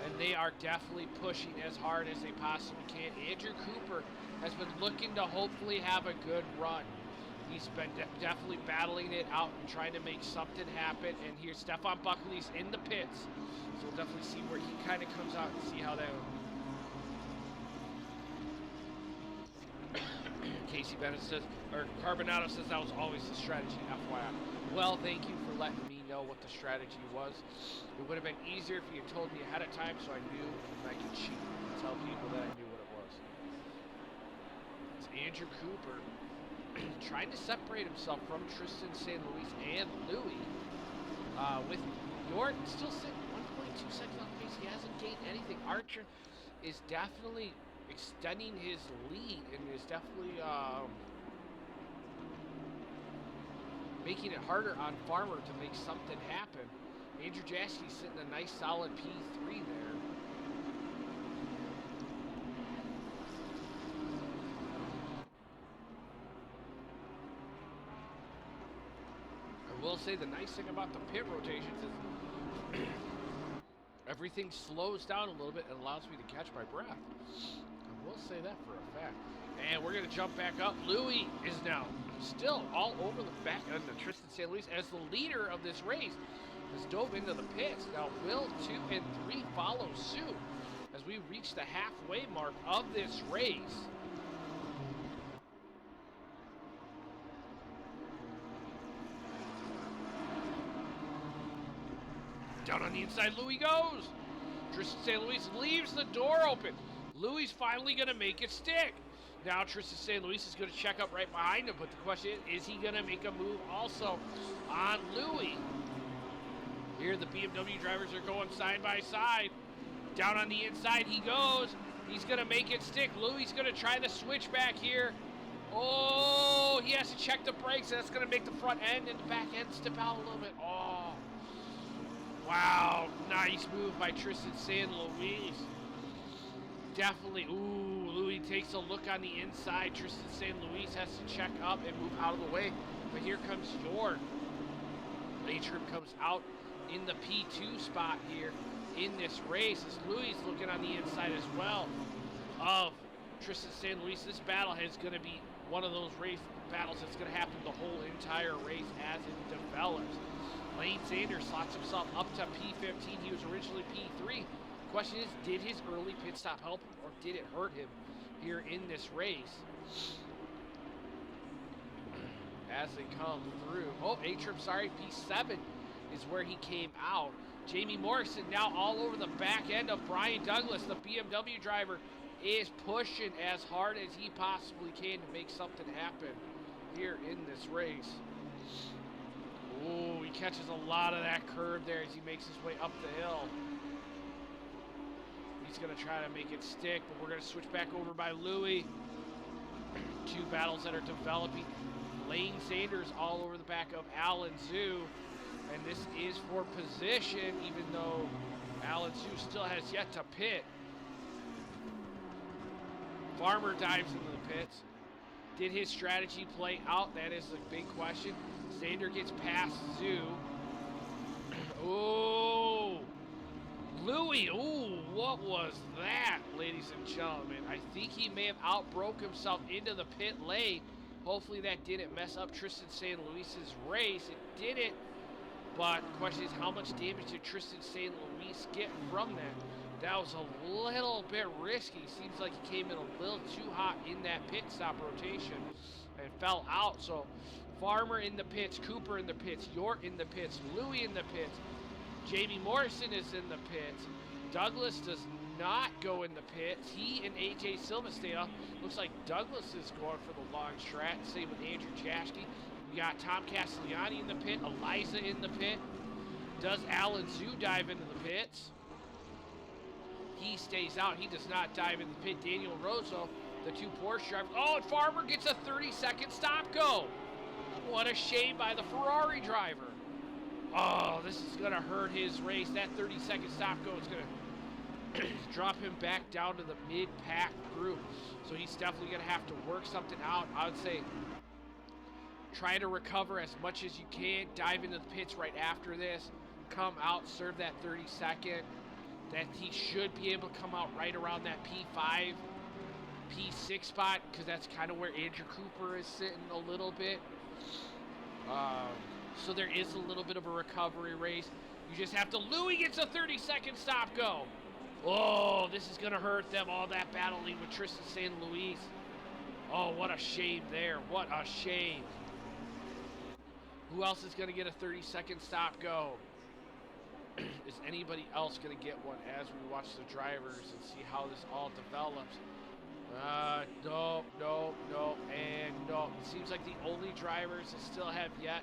and they are definitely pushing as hard as they possibly can. Andrew Cooper has been looking to hopefully have a good run. He's been definitely battling it out and trying to make something happen. And here's Stefan Buckley's in the pits. So we'll definitely see where he kind of comes out and see how that Casey Bennett says, or Carbonado says that was always the strategy, FYI. Well, thank you for letting me know what the strategy was. It would have been easier if you had told me ahead of time so I knew and I could cheat and tell people that I knew what it was. It's Andrew Cooper trying to separate himself from Tristan St. Louis and Louis. With York still sitting 1.2 seconds off pace. He hasn't gained anything. Archer is definitely extending his lead and is definitely making it harder on Farmer to make something happen. Andrew Jassky's sitting a nice solid P3 there. I will say the nice thing about the pit rotations is everything slows down a little bit and allows me to catch my breath. I will say that for a fact. And we're going to jump back up. Louis is now still all over the back end of Tristan St. Louis as the leader of this race has dove into the pits. Now will 2 and 3 follow suit as we reach the halfway mark of this race. Down on the inside, Louis goes. Tristan St. Louis leaves the door open. Louis finally going to make it stick. Now Tristan St. Louis is going to check up right behind him, but the question is he going to make a move also on Louis? Here the BMW drivers are going side by side. Down on the inside he goes. He's going to make it stick. Louis is going to try the switchback here. Oh, he has to check the brakes. That's going to make the front end and the back end step out a little bit. Oh, wow. Nice move by Tristan St. Louis. Definitely. Ooh, Louis takes a look on the inside. Tristan St. Louis has to check up and move out of the way. But here comes York. Latrim comes out in the P2 spot here in this race as Louis looking on the inside as well of Tristan St. Louis. This battle is going to be one of those race battles that's going to happen the whole entire race as it develops. Lane Sanders slots himself up to P15. He was originally P3. Question is, did his early pit stop help him or did it hurt him here in this race? As they come through. Oh, A-Trip, sorry, P7 is where he came out. Jamie Morrison now all over the back end of Brian Douglas. The BMW driver is pushing as hard as he possibly can to make something happen here in this race. Ooh, he catches a lot of that curve there as he makes his way up the hill. He's going to try to make it stick, but we're going to switch back over by Louis. Two battles that are developing. Lane Sanders all over the back of Alan Zhu. And this is for position, even though Alan Zhu still has yet to pit. Farmer dives into the pits. Did his strategy play out? That is the big question. Sander gets past Zhu. Oh, Louis. Ooh, what was that, ladies and gentlemen? I think he may have outbroke himself into the pit lane. Hopefully that didn't mess up Tristan St. Louis's race. It didn't. But the question is, how much damage did Tristan St. Louis get from that? That was a little bit risky. Seems like he came in a little too hot in that pit stop rotation and fell out. So Farmer in the pits, Cooper in the pits, York in the pits, Louis in the pits, Jamie Morrison is in the pits. Douglas does not go in the pits. He and AJ Silva stay up. Looks like Douglas is going for the long strat. Same with Andrew Jaschke. We got Tom Castellani in the pit, Eliza in the pit. Does Alan Zhu dive into the pits? He stays out. He does not dive in the pit. Daniel Rosso, the two Porsche drivers. Oh, and Farmer gets a 30-second stop go. What a shame by the Ferrari driver. Oh, this is going to hurt his race. That 30-second stop go is going to drop him back down to the mid-pack group. So he's definitely going to have to work something out. I would say try to recover as much as you can. Dive into the pits right after this. Come out, serve that 30-second. That he should be able to come out right around that P5, P6 spot, because that's kind of where Andrew Cooper is sitting a little bit. So there is a little bit of a recovery race. You just have to. Louis gets a 30-second stop go. Oh, this is going to hurt them. All that battling with Tristan St. Louis. Oh, what a shame there. What a shame. Who else is going to get a 30-second stop go? Is anybody else going to get one as we watch the drivers and see how this all develops? No, and no. It seems like the only drivers that still have yet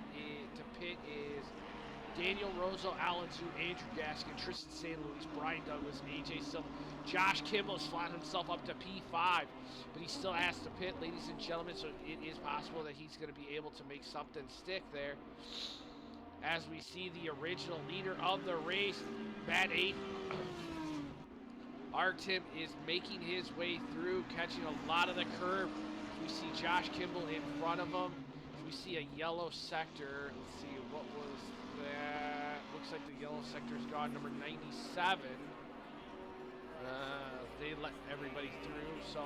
to pit is Daniel Rosso, Alan Zhu, Andrew Gaskin, Tristan St. Louis, Brian Douglas, and AJ Silva. Josh Kimball has flattened himself up to P5, but he still has to pit, ladies and gentlemen, so it is possible that he's going to be able to make something stick there. As we see the original leader of the race, Matt 8. Artem is making his way through, catching a lot of the curve. We see Josh Kimball in front of him. we see a yellow sector. Let's see, what was that? Looks like the yellow sector's gone. Number 97. They let everybody through, so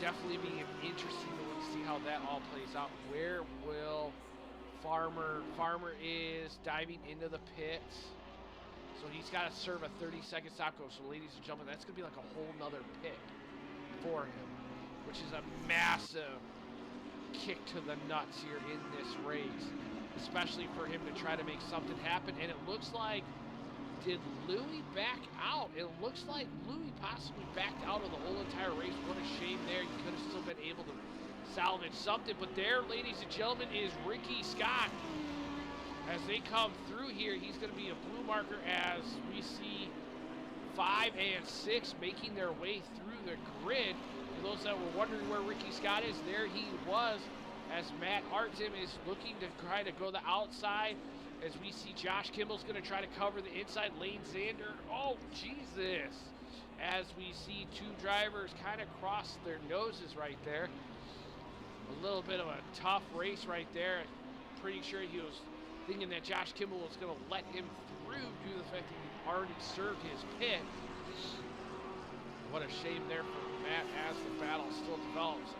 definitely be interesting to see how that all plays out. Where will Farmer is diving into the pits. So he's got to serve a 30-second stop go. So ladies and gentlemen, that's going to be like a whole nother pit for him, which is a massive kick to the nuts here in this race, especially for him to try to make something happen. And it looks like, did Louis back out? It looks like Louis possibly backed out of the whole entire race. What a shame there. He could have still been able to salvage something. But there, ladies and gentlemen, is Ricky Scott. As they come through here, he's going to be a blue marker as we see 5 and 6 making their way through the grid. For those that were wondering where Ricky Scott is, there he was, as Matt Artem is looking to try to go the outside. As we see Josh Kimball's going to try to cover the inside. Lane Zander, oh Jesus, as we see two drivers kind of cross their noses right there. A little bit of a tough race right there. Pretty sure he was thinking that Josh Kimball was going to let him through due to the fact that he already served his pit. What a shame there for Matt as the battle still develops.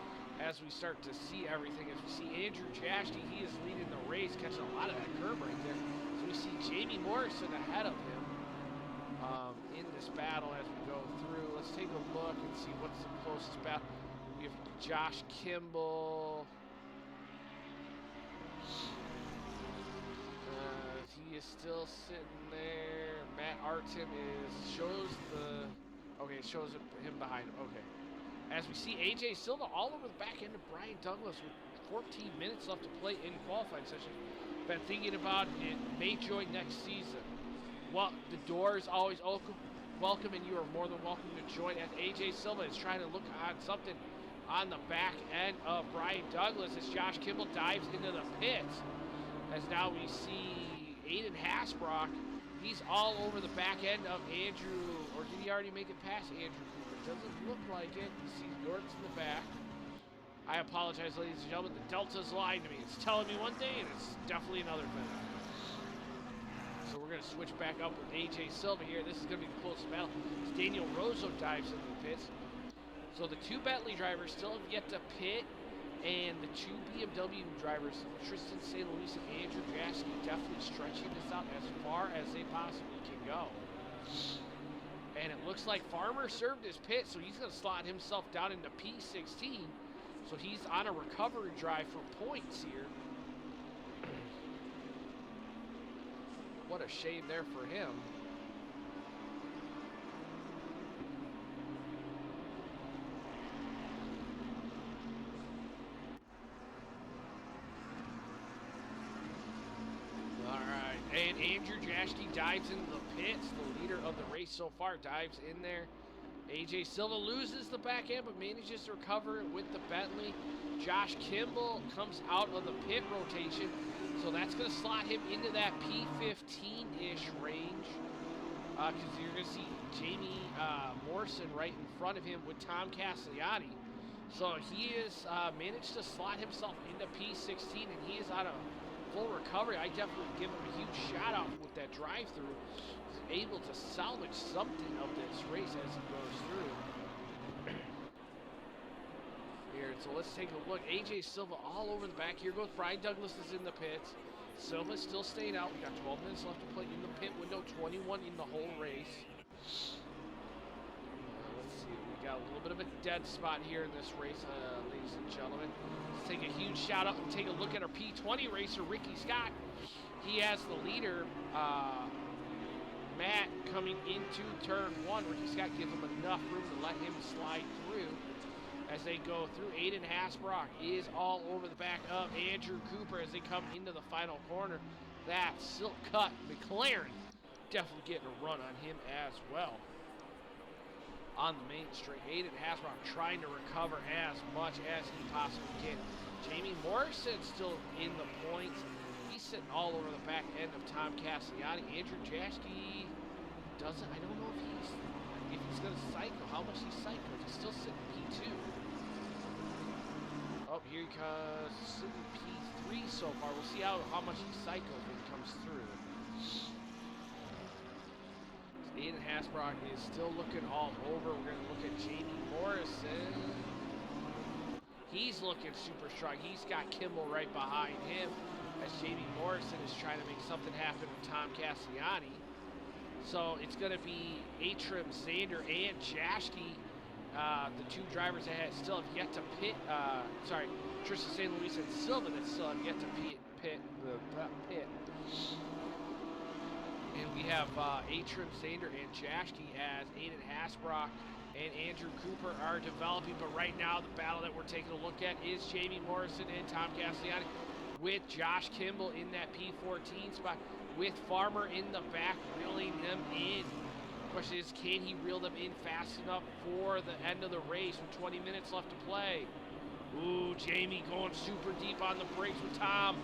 As we start to see everything, as we see Andrew Jashke, he is leading the race, catching a lot of that curb right there. So we see Jamie Morrison ahead of him in this battle as we go through. Let's take a look and see what's the closest battle. We have Josh Kimball. He is still sitting there. Matt Artem shows him behind him. Okay. As we see AJ Silva all over the back end of Brian Douglas with 14 minutes left to play in qualifying session. Been thinking about it, may join next season. Well, the door is always welcome, and you are more than welcome to join. As AJ Silva is trying to look on something on the back end of Brian Douglas as Josh Kimball dives into the pits. As now we see Aiden Hasbrock. He's all over the back end of Andrew, or did he already make it past Andrew? Doesn't look like it. You see York's in the back. I apologize, ladies and gentlemen. The Delta's lying to me. It's telling me one thing, and it's definitely another thing. So we're going to switch back up with AJ Silva here. This is going to be the closest battle. As Daniel Rosso dives into the pits. So the two Bentley drivers still have yet to pit, and the two BMW drivers, Tristan St. Louis and Andrew Jashke, definitely stretching this out as far as they possibly can go. And it looks like Farmer served his pit, so he's going to slot himself down into P16. So he's on a recovery drive for points here. What a shame there for him. And Andrew Jashke dives into the pits. The leader of the race so far dives in there. AJ Silva loses the back end but manages to recover it with the Bentley. Josh Kimball comes out of the pit rotation. So that's going to slot him into that P15-ish range. Because you're going to see Jamie Morrison right in front of him with Tom Castellotti. So he has managed to slot himself into P16, and he is out of full recovery. I definitely give him a huge shout out with that drive-through. He's able to salvage something of this race as he goes through. Here, so let's take a look. AJ Silva all over the back. Here goes Brian Douglas is in the pits. Silva's still staying out. We got 12 minutes left to play in the pit window. 21 in the whole race. Let's see. We got a little bit of a dead spot here in this race, ladies and gentlemen. Let's take a huge shout out and take a look at our P20 racer, Ricky Scott. He has the leader, Matt, coming into turn 1. Ricky Scott gives him enough room to let him slide through. As they go through, Aiden Hasbrock is all over the back of Andrew Cooper as they come into the final corner. That silk cut McLaren definitely getting a run on him as well. On the main straight, Aiden Hasbrock trying to recover as much as he possibly can. Jamie Morrison still in the points. He's sitting all over the back end of Tom Castellotti. Andrew Jashke doesn't, I don't know if he's going to cycle, how much he cycles. He's still sitting P2. Oh, here he comes, sitting P3 so far. We'll see how much he cycles when he comes through. Aiden Hasbrock is still looking all over. We're going to look at Jamie Morrison. He's looking super strong. He's got Kimball right behind him as Jamie Morrison is trying to make something happen with Tom Cassiani. So it's going to be Atrim, Zander, and Jaschke. The two drivers that still have yet to pit. Tristan St. Louis and Silva that still have yet to pit. And we have Atrim, Zander, and Jaschke as Aiden Hasbrock and Andrew Cooper are developing. But right now, the battle that we're taking a look at is Jamie Morrison and Tom Cassiani with Josh Kimball in that P14 spot, with Farmer in the back reeling them in. The question is, can he reel them in fast enough for the end of the race with 20 minutes left to play? Ooh, Jamie going super deep on the brakes with Tom.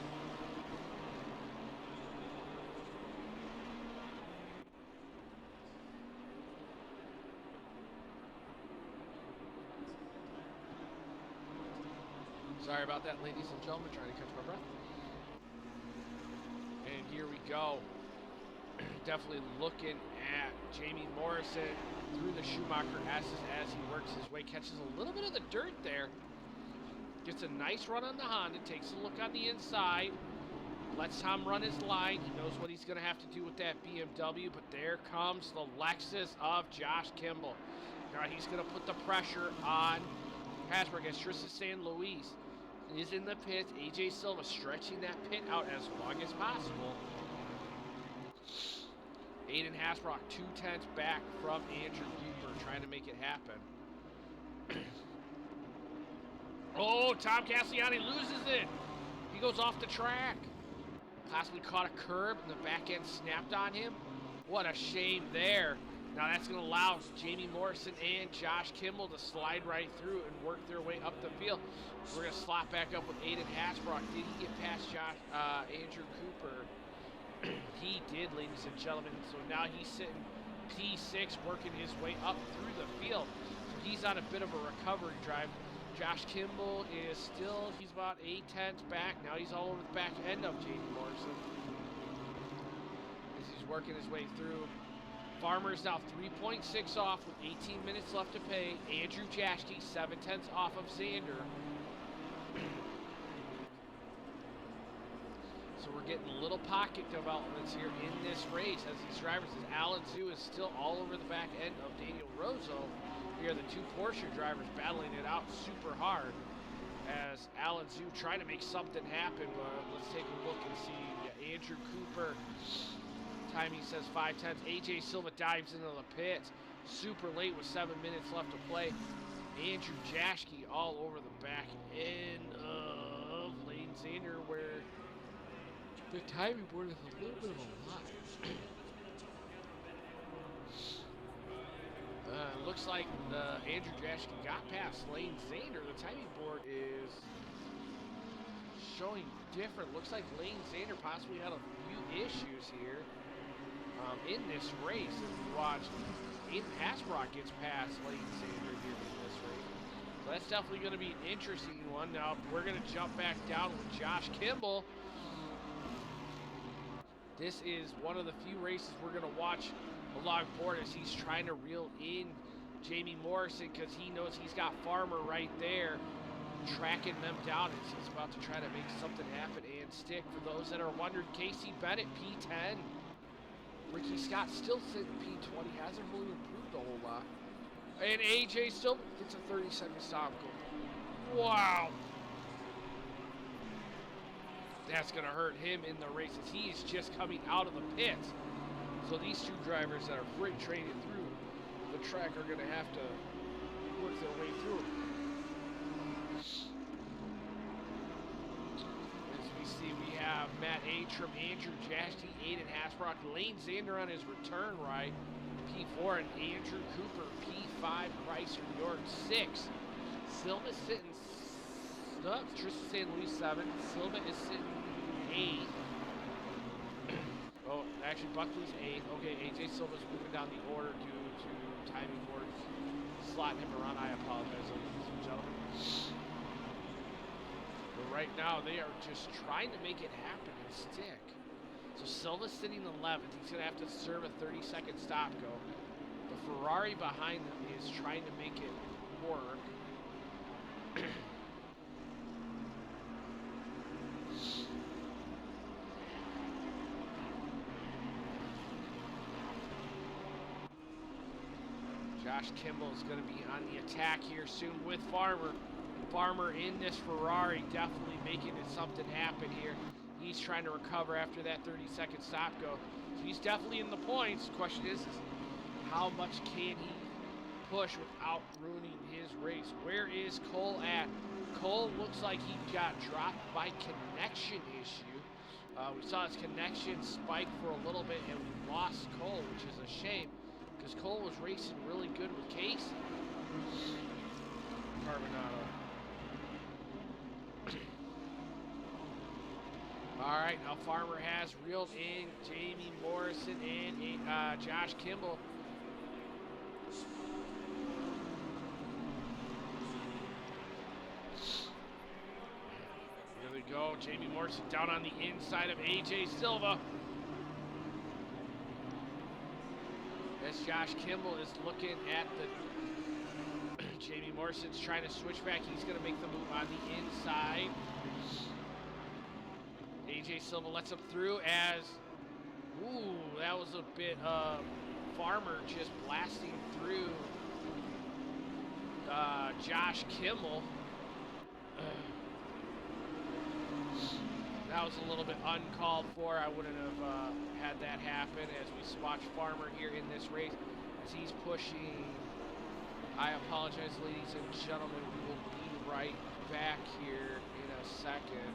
Sorry about that, ladies and gentlemen, trying to catch my breath. And here we go. Definitely looking at Jamie Morrison through the Schumacher S's as he works his way, catches a little bit of the dirt there. Gets a nice run on the Honda, takes a look on the inside, lets Tom run his line. He knows what he's going to have to do with that BMW, but there comes the Lexus of Josh Kimball. Now he's going to put the pressure on Hasbrook as Tristan San Luis is in the pits. AJ Silva stretching that pit out as long as possible. Aiden Hasbrock 2/10 back from Andrew Cooper, trying to make it happen. Oh, Tom Cassiani loses it. He goes off the track. Possibly caught a curb and the back end snapped on him. What a shame there. Now that's going to allow Jamie Morrison and Josh Kimball to slide right through and work their way up the field. We're going to slot back up with Aiden Hasbrock. Did he get past Andrew Cooper? He did, ladies and gentlemen. So now he's sitting P6, working his way up through the field. So he's on a bit of a recovery drive. Josh Kimball is still, he's about 8/10 back. Now he's all over the back end of Jamie Morrison as he's working his way through. Farmer is now 3.6 off with 18 minutes left to pay. Andrew Jaschke 7/10 off of Zander. So we're getting little pocket developments here in this race as these drivers, as Alan Zhu is still all over the back end of Daniel Rosso. Here are the two Porsche drivers battling it out super hard as Alan Zhu trying to make something happen. But let's take a look and see. Yeah, Andrew Cooper, timing says 5/10. AJ Silva dives into the pits super late with 7 minutes left to play. Andrew Jaschke all over the back end of Lane Zander, where the timing board is a little bit of a lot. Looks like Andrew Jaschke got past Lane Zander. The timing board is showing different. Looks like Lane Zander possibly had a few issues here in this race. As we watch, Aiden Hasbrock gets past Lane Zander here in this race. So that's definitely going to be an interesting one. Now we're going to jump back down with Josh Kimball. This is one of the few races we're going to watch along board as he's trying to reel in Jamie Morrison because he knows he's got Farmer right there tracking them down as he's about to try to make something happen and stick. For those that are wondering, Casey Bennett P10, Ricky Scott still sitting P20, hasn't really improved a whole lot, and AJ still gets a 30-second stop goal. Wow, that's going to hurt him in the races. He is just coming out of the pits. So these two drivers that are freight trained through the track are going to have to work their way through. As we see, we have Matt Atrim, Andrew Jaschke, Aiden Hasbrock, Lane Zander on his return right, P4, and Andrew Cooper, P5, Chrysler York 6. Silva sitting, Tristan San Luis 7. Silva is sitting 8. Oh, actually, Buckley's 8. Okay, AJ Silva's moving down the order due to timing boards slotting him around. I apologize, ladies and gentlemen. right now they are just trying to make it happen and stick. So Silva's sitting 11th. He's going to have to serve a 30-second stop go. The Ferrari behind them is trying to make it work. Josh Kimball is going to be on the attack here soon with Farmer. Farmer in this Ferrari, definitely making it something happen here. He's trying to recover after that 30-second stop go. So he's definitely in the points. The question is how much can he push without ruining his race? Where is Cole at? Cole looks like he got dropped by connection issue. We saw his connection spike for a little bit, and we lost Cole, which is a shame, because Cole was racing really good with Casey. Carbonado. All right, now Farmer has reeled in Jamie Morrison and Josh Kimball. Here we go, Jamie Morrison down on the inside of AJ Silva. As Josh Kimball is looking at the Jamie Morrison's trying to switch back. He's going to make the move on the inside. AJ Silva lets him through as, ooh, that was a bit of Farmer just blasting through Josh Kimball. That was a little bit uncalled for. I wouldn't have had that happen as we watch Farmer here in this race as he's pushing. I apologize, ladies and gentlemen. We will be right back here in a second.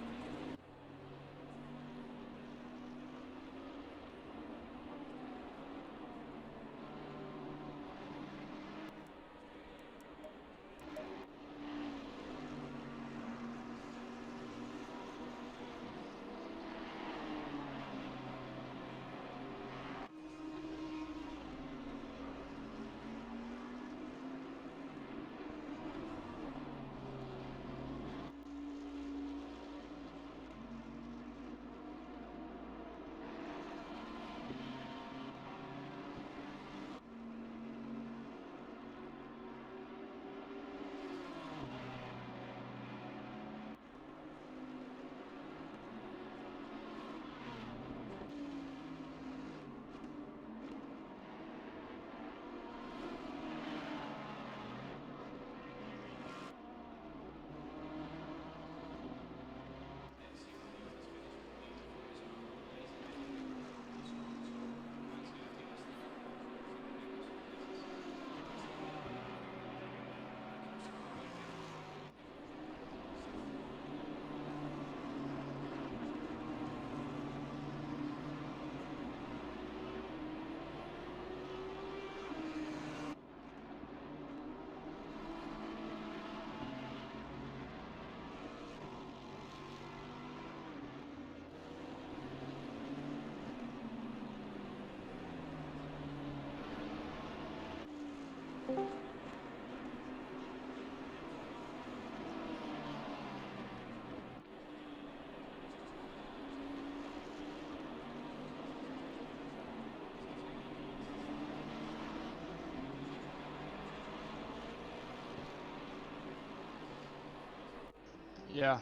Yeah.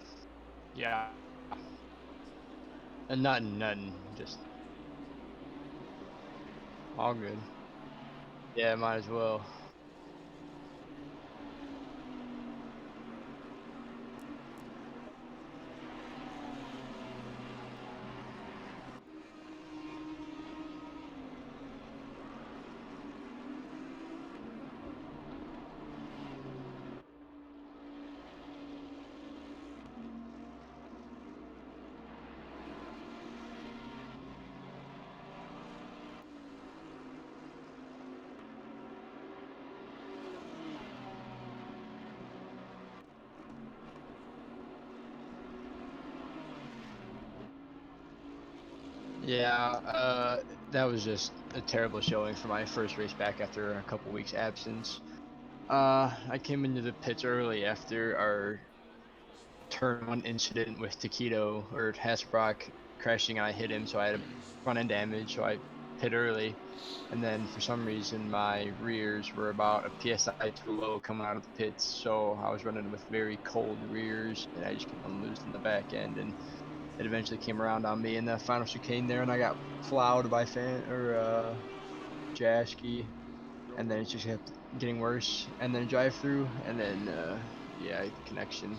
Yeah. And nothing. Just all good. Yeah, might as well. Yeah, that was just a terrible showing for my first race back after a couple weeks absence. I came into the pits early after our turn one incident with Taquito or Hasbrock crashing, and I hit him, so I had a front end damage, so I pit early. And then for some reason my rears were about a PSI too low coming out of the pits, so I was running with very cold rears, and I just kept on losing the back end, and it eventually came around on me in the final chicane there, and I got plowed by Jaski, and then it just kept getting worse, and then drive through, and then yeah, the connection.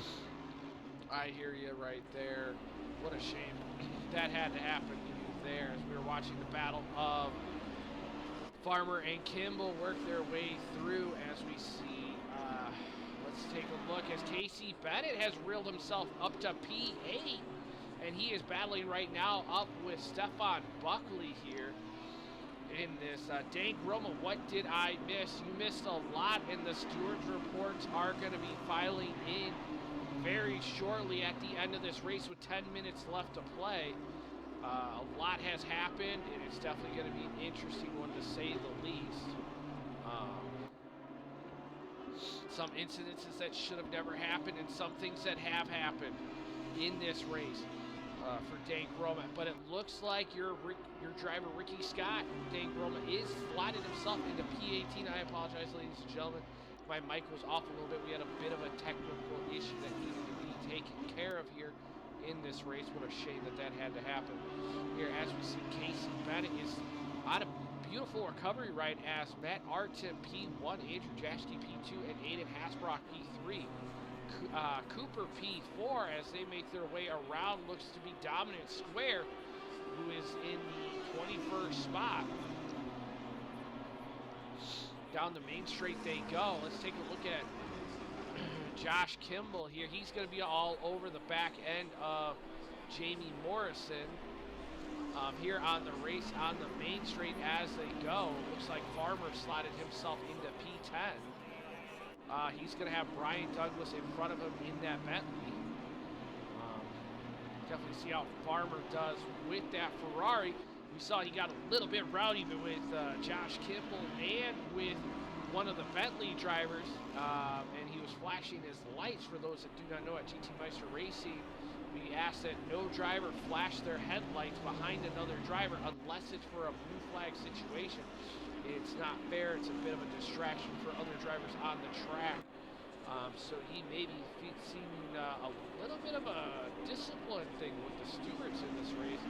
I hear you right there. What a shame that had to happen to you there as we were watching the battle of Farmer and Kimball work their way through as we see. Let's take a look as Casey Bennett has reeled himself up to P8, and he is battling right now up with Stefan Buckley here in this. Dank Roma, what did I miss? You missed a lot, and the stewards reports are going to be filing in very shortly at the end of this race with 10 minutes left to play. A lot has happened, and it's definitely going to be an interesting one to say the least. Some incidences that should have never happened, and some things that have happened in this race for Dank Roma. But it looks like your driver, Ricky Scott, Dank Roma, is slotted himself into P18. I apologize, ladies and gentlemen. My mic was off a little bit. We had a bit of a technical issue that needed to be taken care of here in this race. What a shame that had to happen. Here, as we see, Casey Bennett is on a beautiful recovery ride as Matt Artem P1, Andrew Jaschke P2, and Aiden Hasbrock P3. Cooper P4 as they make their way around. Looks to be Dominant Square, who is in the 21st spot. Down the main straight they go. Let's take a look at Josh Kimball here. He's going to be all over the back end of Jamie Morrison. Here on the race on the main straight as they go. Looks like Farmer slotted himself into P10. He's going to have Brian Douglas in front of him in that Bentley. Definitely see how Farmer does with that Ferrari. We saw he got a little bit rowdy with Josh Kimball and with one of the Bentley drivers, and he was flashing his lights. For those that do not know, at GT Meister Racing, we ask that no driver flash their headlights behind another driver unless it's for a blue flag situation. It's not fair. It's a bit of a distraction for other drivers on the track. So he may be seeing a little bit of a discipline thing with the stewards in this race,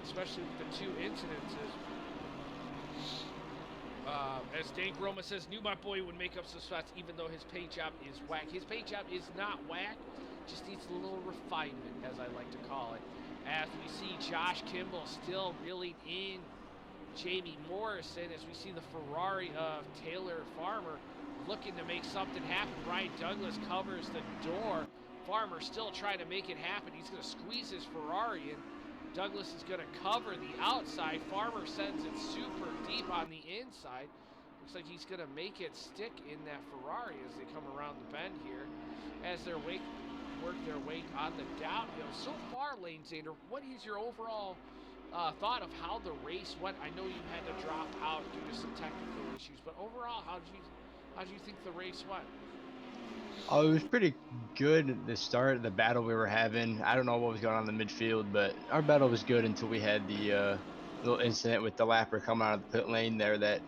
especially with the two incidences. As Dank Roma says, knew my boy would make up some spots even though his paint job is whack. His paint job is not whack, just needs a little refinement, as I like to call it. As we see Josh Kimball still reeling in Jamie Morrison, as we see the Ferrari of Taylor Farmer looking to make something happen. Brian Douglas covers the door. Farmer still trying to make it happen. He's going to squeeze his Ferrari in. Douglas is going to cover the outside. Farmer sends it super deep on the inside. Looks like he's going to make it stick in that Ferrari as they come around the bend here. As they work their way on the downhill. So far, Lane Zander, what is your overall thought of how the race went? I know you had to drop out due to some technical issues, but overall, how do you think the race went? Oh, it was pretty good at the start of the battle we were having. I don't know what was going on in the midfield, but our battle was good until we had the little incident with the lapper coming out of the pit lane there that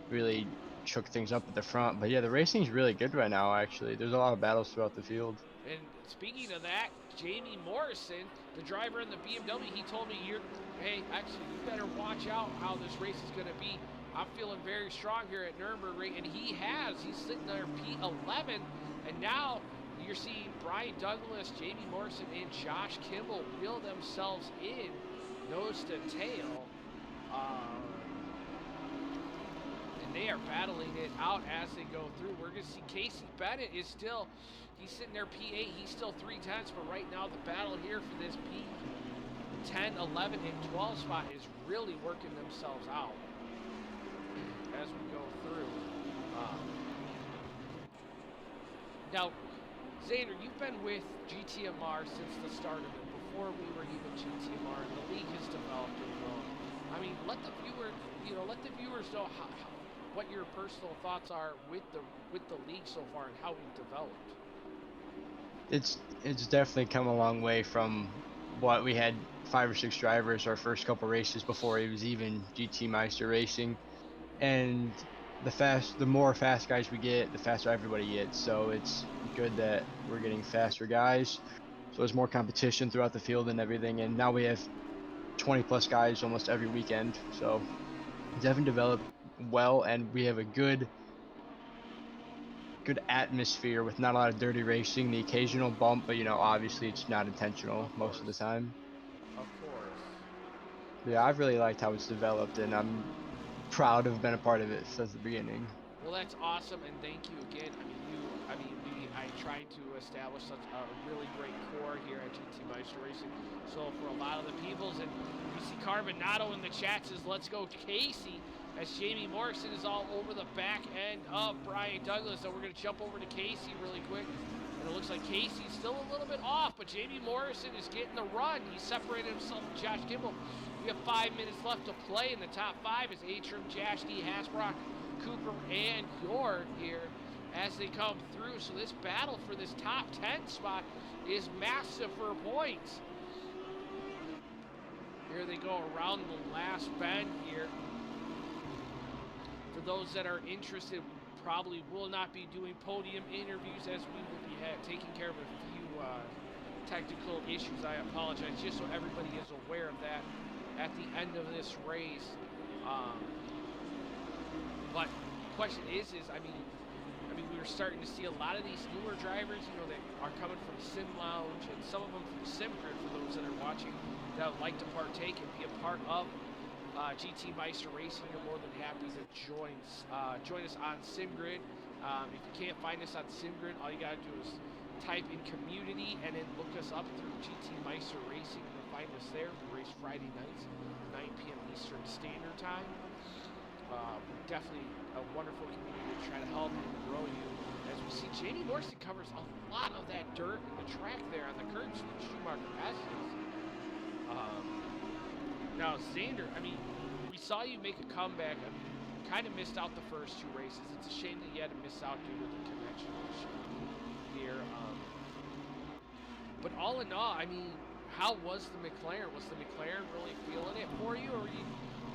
really shook things up at the front. But yeah, the racing's really good right now, actually. There's a lot of battles throughout the field. And speaking of that, Jamie Morrison, the driver in the BMW, he told me, hey, actually, you better watch out how this race is going to be. I'm feeling very strong here at Nurburgring, and he has. He's sitting there P11, and now you're seeing Brian Douglas, Jamie Morrison, and Josh Kimball reel themselves in nose to tail. And they are battling it out as they go through. We're going to see Casey Bennett is still, he's sitting there P8. He's still 3/10, but right now the battle here for this P10, 11, and 12 spot is really working themselves out as we go through. Now, Xander, you've been with GTMR since the start of it, before we were even GTMR, and the league has developed and grown. I mean, let the viewers know what your personal thoughts are with the league so far and how we've developed. it's definitely come a long way from what we had 5 or 6 drivers our first couple races before it was even GT Meister racing, and the more fast guys we get, the faster everybody gets. So it's good that we're getting faster guys. So there's more competition throughout the field and everything, and now we have 20 plus guys almost every weekend. So it's definitely developed well, and we have a good atmosphere with not a lot of dirty racing, the occasional bump, but obviously it's not intentional Of most of the course. time. Of course. But yeah, I've really liked how it's developed, and I'm proud to have been a part of it since the beginning. Well, that's awesome, and thank you again. I tried to establish such a really great core here at GT Meister Racing. So for a lot of the peoples, and you see Carbonado in the chat says, "Let's go, Casey." As Jamie Morrison is all over the back end of Brian Douglas, so we're going to jump over to Casey really quick. And it looks like Casey's still a little bit off, but Jamie Morrison is getting the run. He separated himself from Josh Kimball. We have 5 minutes left to play in the top 5 as Atrim, Jashke, Hasbrock, Cooper, and Yord here as they come through. So this battle for this top 10 spot is massive for points. Here they go around the last bend here. For those that are interested, probably will not be doing podium interviews as we will be taking care of a few technical issues. I apologize, just so everybody is aware of that at the end of this race. But the question is I mean, we were starting to see a lot of these newer drivers, that are coming from Sim Lounge and some of them from SimGrid, for those that are watching, that would like to partake and be a part of GT Meister Racing. You're more than happy to join us on SimGrid. If you can't find us on SimGrid, all you gotta do is type in community and then look us up through GT Meister Racing. You'll find us there. We race Friday nights, 9 p.m. Eastern Standard Time. We're definitely a wonderful community to try to help and grow you. As we see, Jamie Morrison covers a lot of that dirt in the track there on the curves from Schumacher Estes. Now, Xander, we saw you make a comeback. Kind of missed out the first 2 races. It's a shame that you had to miss out due to the connection issue here. But all in all, how was the McLaren? Was the McLaren really feeling it for you, or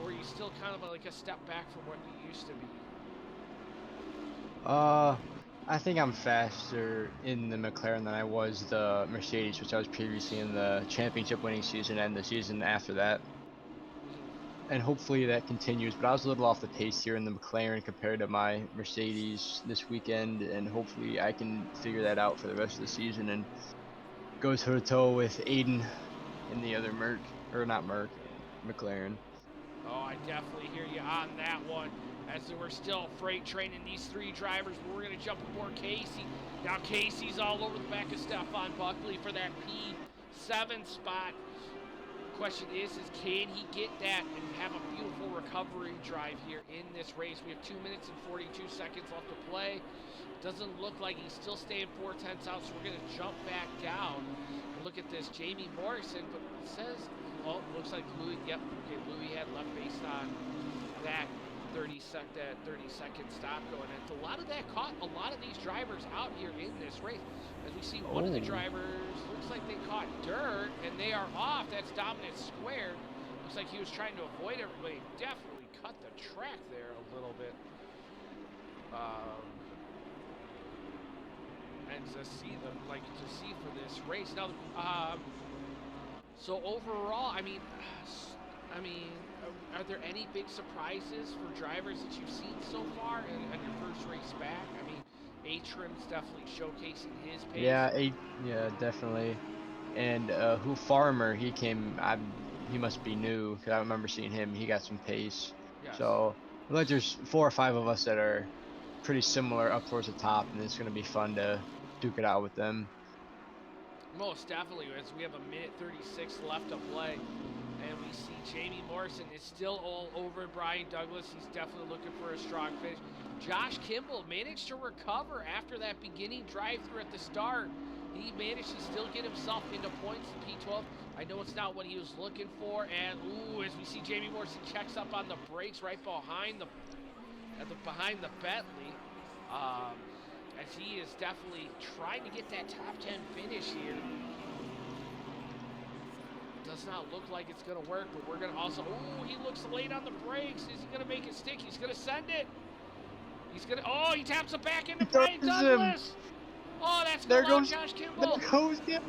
were you still kind of like a step back from what you used to be? I think I'm faster in the McLaren than I was the Mercedes, which I was previously in the championship winning season and the season after that. And hopefully that continues, but I was a little off the pace here in the McLaren compared to my Mercedes this weekend, and hopefully I can figure that out for the rest of the season and go toe to toe with Aiden in the other McLaren. Oh, I definitely hear you on that one. As we're still freight training these 3 drivers, but we're going to jump aboard Casey. Now Casey's all over the back of Stefan Buckley for that P7 spot. Question is can he get that and have a beautiful recovery drive here in this race? We have 2 minutes and 42 seconds left to play. Doesn't look like he's still staying 4/10 out, so we're going to jump back down and look at this Jamie Morrison. But it says, well, looks like Louis, yep, okay, Louis had left based on that 30-second stop going in. A lot of that caught a lot of these drivers out here in this race. As we see, one of the drivers looks like they caught dirt and they are off. That's Dominant Squared. Looks like he was trying to avoid everybody. Definitely cut the track there a little bit. And to see for this race now. So overall, are there any big surprises for drivers that you've seen so far on your first race back? Atrim's definitely showcasing his pace. Yeah, definitely. And Farmer, he must be new, because I remember seeing him. He got some pace. Yes. So like there's 4 or 5 of us that are pretty similar up towards the top, and it's going to be fun to duke it out with them. Most definitely, as we have a minute 36 left to play. And we see Jamie Morrison is still all over Brian Douglas. He's definitely looking for a strong finish. Josh Kimball managed to recover after that beginning drive-through at the start. He managed to still get himself into points in P12. I know it's not what he was looking for. And, as we see Jamie Morrison checks up on the brakes right behind the Bentley. as he is definitely trying to get that top 10 finish here. Does not look like it's going to work, but we're going to also... Oh, he looks late on the brakes. Is he going to make it stick? He's going to send it. He's going to... Oh, he taps it back into Brian Douglas. Oh, that's going to allow Josh Kimball. There goes him.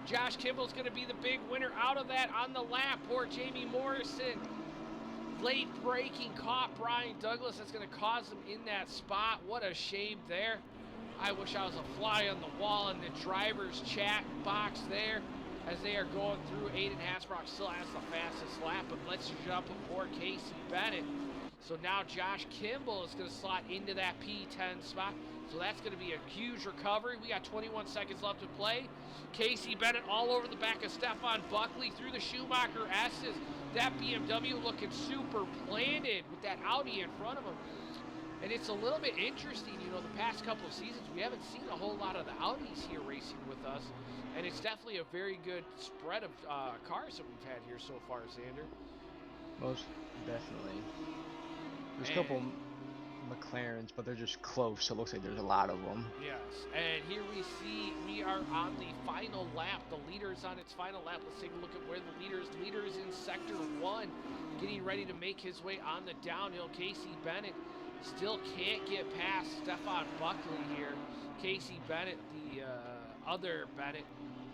Josh Kimball's going to be the big winner out of that on the lap. Poor Jamie Morrison. Late braking caught Brian Douglas. That's going to cause him in that spot. What a shame there. I wish I was a fly on the wall in the driver's chat box there as they are going through. Aiden Hasbrock still has the fastest lap, but let's jump aboard Casey Bennett. So now Josh Kimball is going to slot into that P10 spot. So that's going to be a huge recovery. We got 21 seconds left to play. Casey Bennett all over the back of Stefan Buckley through the Schumacher S's. That BMW looking super planted with that Audi in front of him. And it's a little bit interesting, you know, the past couple of seasons, we haven't seen a whole lot of the Audis here racing with us. And it's definitely a very good spread of cars that we've had here so far, Xander. Most definitely. There's a couple McLarens, but they're just close, so it looks like there's a lot of them. Yes, and here we see we are on the final lap. The leader is on its final lap. Let's take a look at where the leader is in Sector 1, getting ready to make his way on the downhill. Casey Bennett still can't get past Stefan Buckley here. Casey Bennett, the other Bennett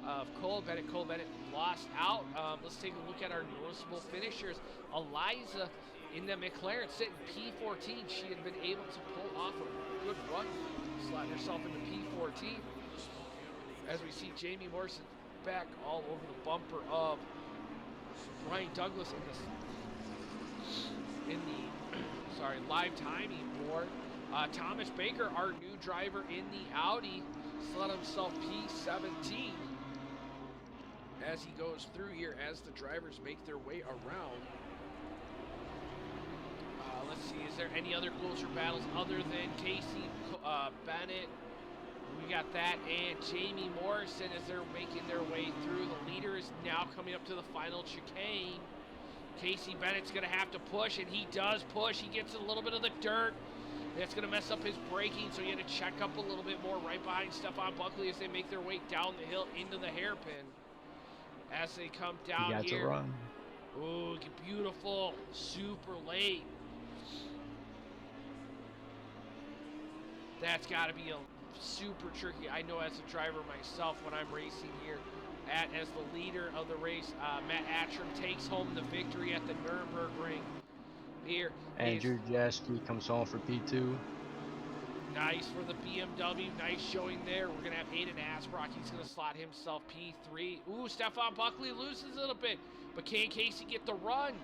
of Cole Bennett. Cole Bennett lost out. Let's take a look at our noticeable finishers. Eliza in the McLaren sitting P14. She had been able to pull off a good run, sliding herself into P14. As we see Jamie Morrison back all over the bumper of Brian Douglas in the sorry, live timing board. Thomas Baker, our new driver in the Audi, slid himself P17 as he goes through here as the drivers make their way around. Let's see, is there any other closer battles other than Casey Bennett? We got that, and Jamie Morrison as they're making their way through. The leader is now coming up to the final chicane. Casey Bennett's going to have to push, and he does push. He gets a little bit of the dirt. That's going to mess up his braking, so he had to check up a little bit more right behind Stefan Buckley as they make their way down the hill into the hairpin. As they come down here. He got to run. Ooh, beautiful. Super late. That's got to be a super tricky. I know as a driver myself when I'm racing here, as the leader of the race, Matt Attram takes home the victory at the Nurburgring. Here, Andrew Jasky comes home for P2. Nice for the BMW. Nice showing there. We're going to have Aiden Asbrock. He's going to slot himself P3. Ooh, Stefan Buckley loses a little bit. But can Casey get the run?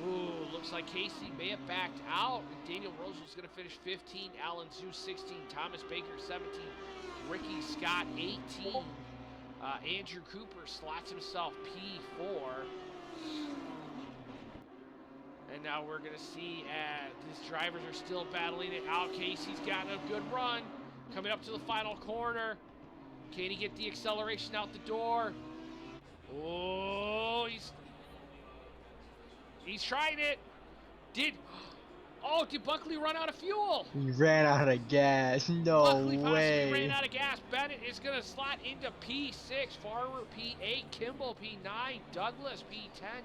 Ooh, looks like Casey may have backed out. Daniel Rose was going to finish 15. Alan Zeus 16. Thomas Baker 17. Ricky Scott 18. Andrew Cooper slots himself P4. And now we're going to see these drivers are still battling it out. Casey's got a good run. Coming up to the final corner. Can he get the acceleration out the door? Oh, he's trying it. Did Buckley run out of fuel? He ran out of gas. No Buckley way. possibly ran out of gas. Bennett is going to slot into P6. Farmer P8. Kimball P9. Douglas P10.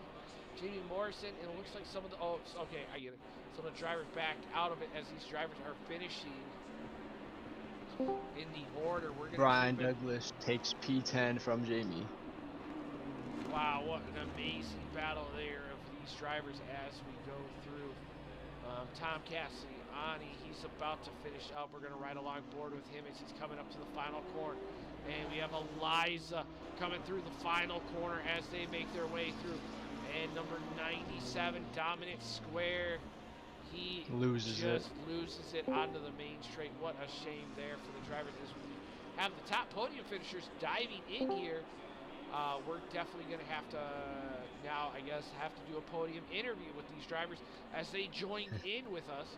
Jamie Morrison, and it looks like some of the, okay, I get it. Some of the drivers backed out of it as these drivers are finishing in the order. We're gonna Brian Douglas takes P10 from Jamie. Wow, what an amazing battle there of these drivers as we go through. Tom Cassidy, Ani, he's about to finish up. We're gonna ride along board with him as he's coming up to the final corner. And we have Eliza coming through the final corner as they make their way through. And number 97, Dominic Square, he loses it onto the main straight. What a shame there for the drivers. As we have the top podium finishers diving in here, we're definitely going to have to now, I guess, have to do a podium interview with these drivers as they join in with us.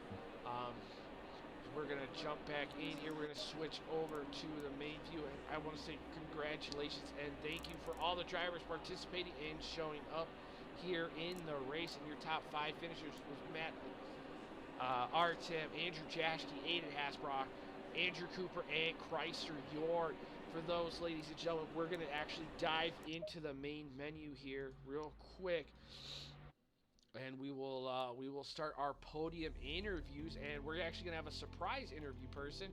We're going to jump back in here. We're going to switch over to the main view. And I want to say congratulations and thank you for all the drivers participating and showing up here in the race. And your top 5 finishers was Matt Artem, Andrew Jashke, Aiden Hasbrock, Andrew Cooper, and Chrysler York. For those, ladies and gentlemen, we're going to actually dive into the main menu here real quick, and we will start our podium interviews, and we're actually going to have a surprise interview person,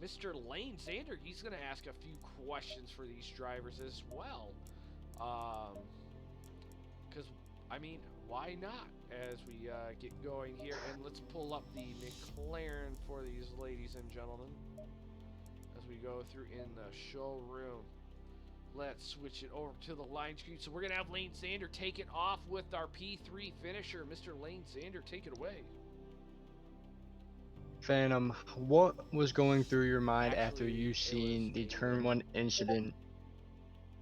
Mr. Lane Zander. He's going to ask a few questions for these drivers as well. Because, I mean, why not? As we get going here, and let's pull up the McLaren for these ladies and gentlemen as we go through in the showroom. Let's switch it over to the line screen. So we're going to have Lane Zander take it off with our P3 finisher. Mr. Lane Zander, take it away. Phantom, what was going through your mind after Actually, you it seen was the Aiden. Turn 1 incident?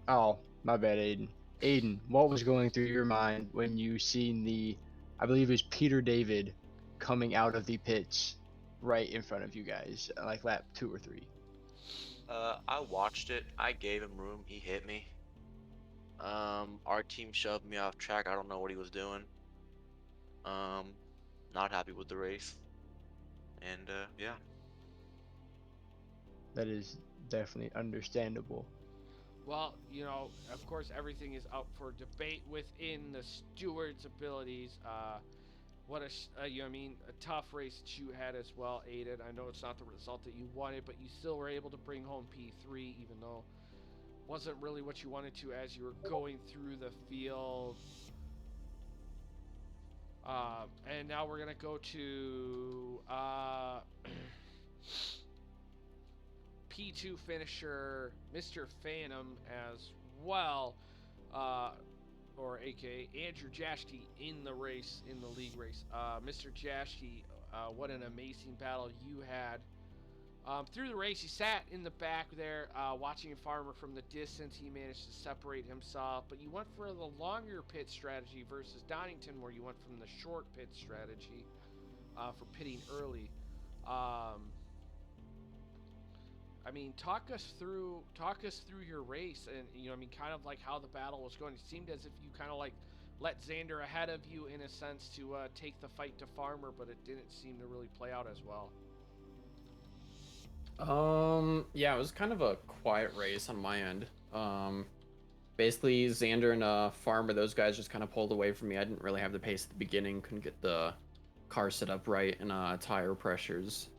Oh, my bad, Aiden. Aiden, what was going through your mind when you seen the, I believe it was Peter David, coming out of the pits right in front of you guys, like lap 2 or 3? I watched it. I gave him room. He hit me. Our team shoved me off track. I don't know what he was doing. Not happy with the race. And yeah. That is definitely understandable. Well, you know, of course, everything is up for debate within the steward's abilities. What a tough race that you had as well, Aiden. I know it's not the result that you wanted, but you still were able to bring home P3, even though it wasn't really what you wanted to as you were going through the field. And now we're gonna go to P2 finisher, Mr. Phantom as well, or aka Andrew Jashke in the race, in the league race. Mr. Jashke, what an amazing battle you had. Through the race, he sat in the back there, watching Farmer from the distance. He managed to separate himself, but you went for the longer pit strategy versus Donington, where you went from the short pit strategy for pitting early. I mean, talk us through your race, and kind of like how the battle was going. It seemed as if you kind of like let Zander ahead of you in a sense to take the fight to Farmer, but it didn't seem to really play out as well. Yeah, it was kind of a quiet race on my end. Basically Xander and Farmer, those guys just kind of pulled away from me. I didn't really have the pace at the beginning, couldn't get the car set up right, and tire pressures.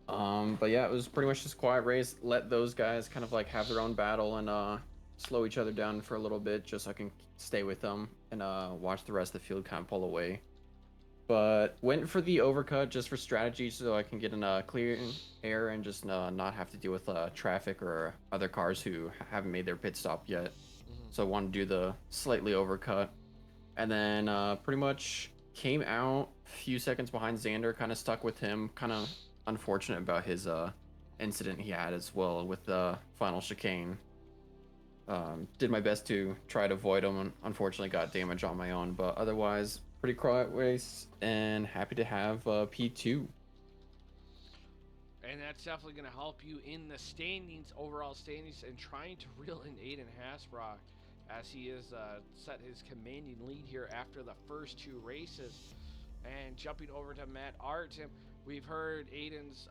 But yeah, it was pretty much just a quiet race. Let those guys kind of like have their own battle and slow each other down for a little bit, just so I can stay with them and watch the rest of the field kind of pull away. But went for the overcut just for strategy, so I can get in a clear air and just not have to deal with traffic or other cars who haven't made their pit stop yet. So I wanted to do the slightly overcut, and then pretty much came out a few seconds behind Xander, kind of stuck with him. Kind of unfortunate about his incident he had as well with the final chicane. Did my best to try to avoid him, and unfortunately got damage on my own, but otherwise pretty quiet race and happy to have P2. And that's definitely going to help you in the standings, overall standings, and trying to reel in Aiden Hasbrock as he has set his commanding lead here after the first two races. And jumping over to Matt Artem, we've heard Aiden's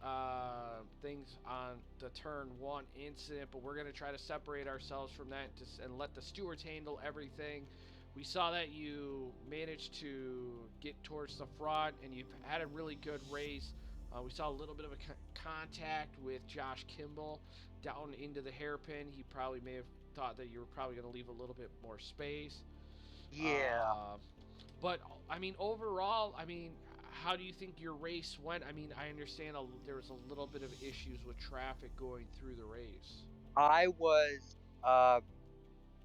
things on the turn 1 incident, but we're going to try to separate ourselves from that and let the stewards handle everything. We saw that you managed to get towards the front, and you've had a really good race. We saw a little bit of a contact with Josh Kimball down into the hairpin. He probably may have thought that you were probably going to leave a little bit more space. Yeah. But, I mean, overall, I mean, how do you think your race went? I mean, I understand there was a little bit of issues with traffic going through the race. I was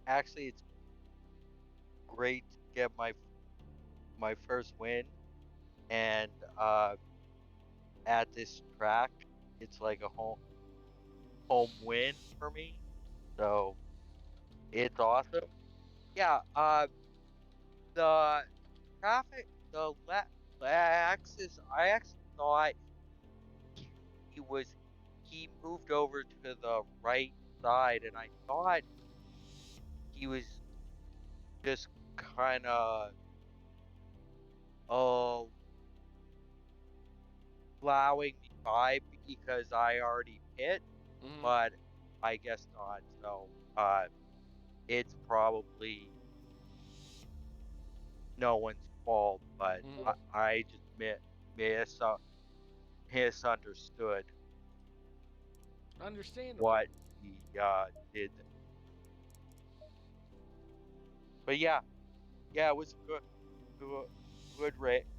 actually, it's great to get my first win, and at this track it's like a home win for me, so it's awesome. Yeah, the traffic, the Lexus, I actually thought he was he moved over to the right side, and I thought he was just kind of, oh, allowing me by because I already pit, Mhm. but I guess not. So it's probably no one's fault, but Mhm. I just mis- misunderstood Understandable. what he did. But yeah, it was good,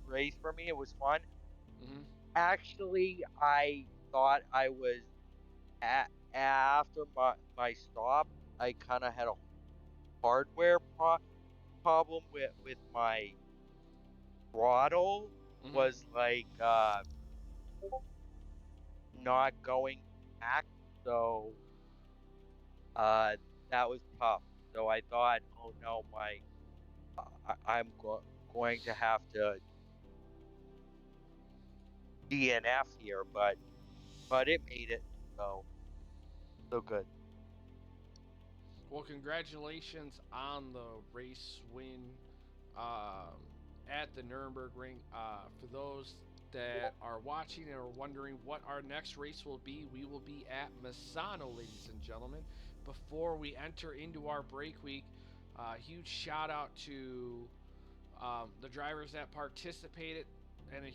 race for me. It was fun. Mhm. Actually, I thought I was after my stop. I kind of had a hardware problem with my throttle. Mhm. Was like not going back, so uh that was tough. So I thought, oh no, I'm going to have to DNF here, but it made it, so so good. Well, congratulations on the race win um, at the Nurburgring. For those that are watching and are wondering what our next race will be, we will be at Misano, ladies and gentlemen. Before we enter into our break week, huge shout out to the drivers that participated, and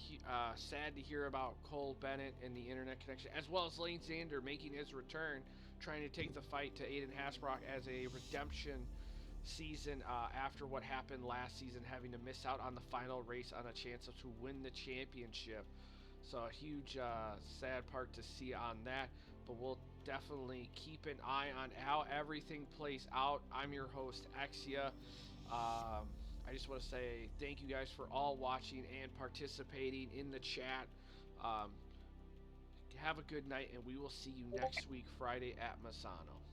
sad to hear about Cole Bennett and the internet connection, as well as Lane Zander making his return, trying to take the fight to Aiden Hasbrock as a redemption season after what happened last season, having to miss out on the final race on a chance to win the championship. So a huge sad part to see on that, but we'll definitely keep an eye on how everything plays out. I'm your host, Exia. I just want to say thank you guys for all watching and participating in the chat. Um, have a good night, and we will see you next week, Friday at Masano.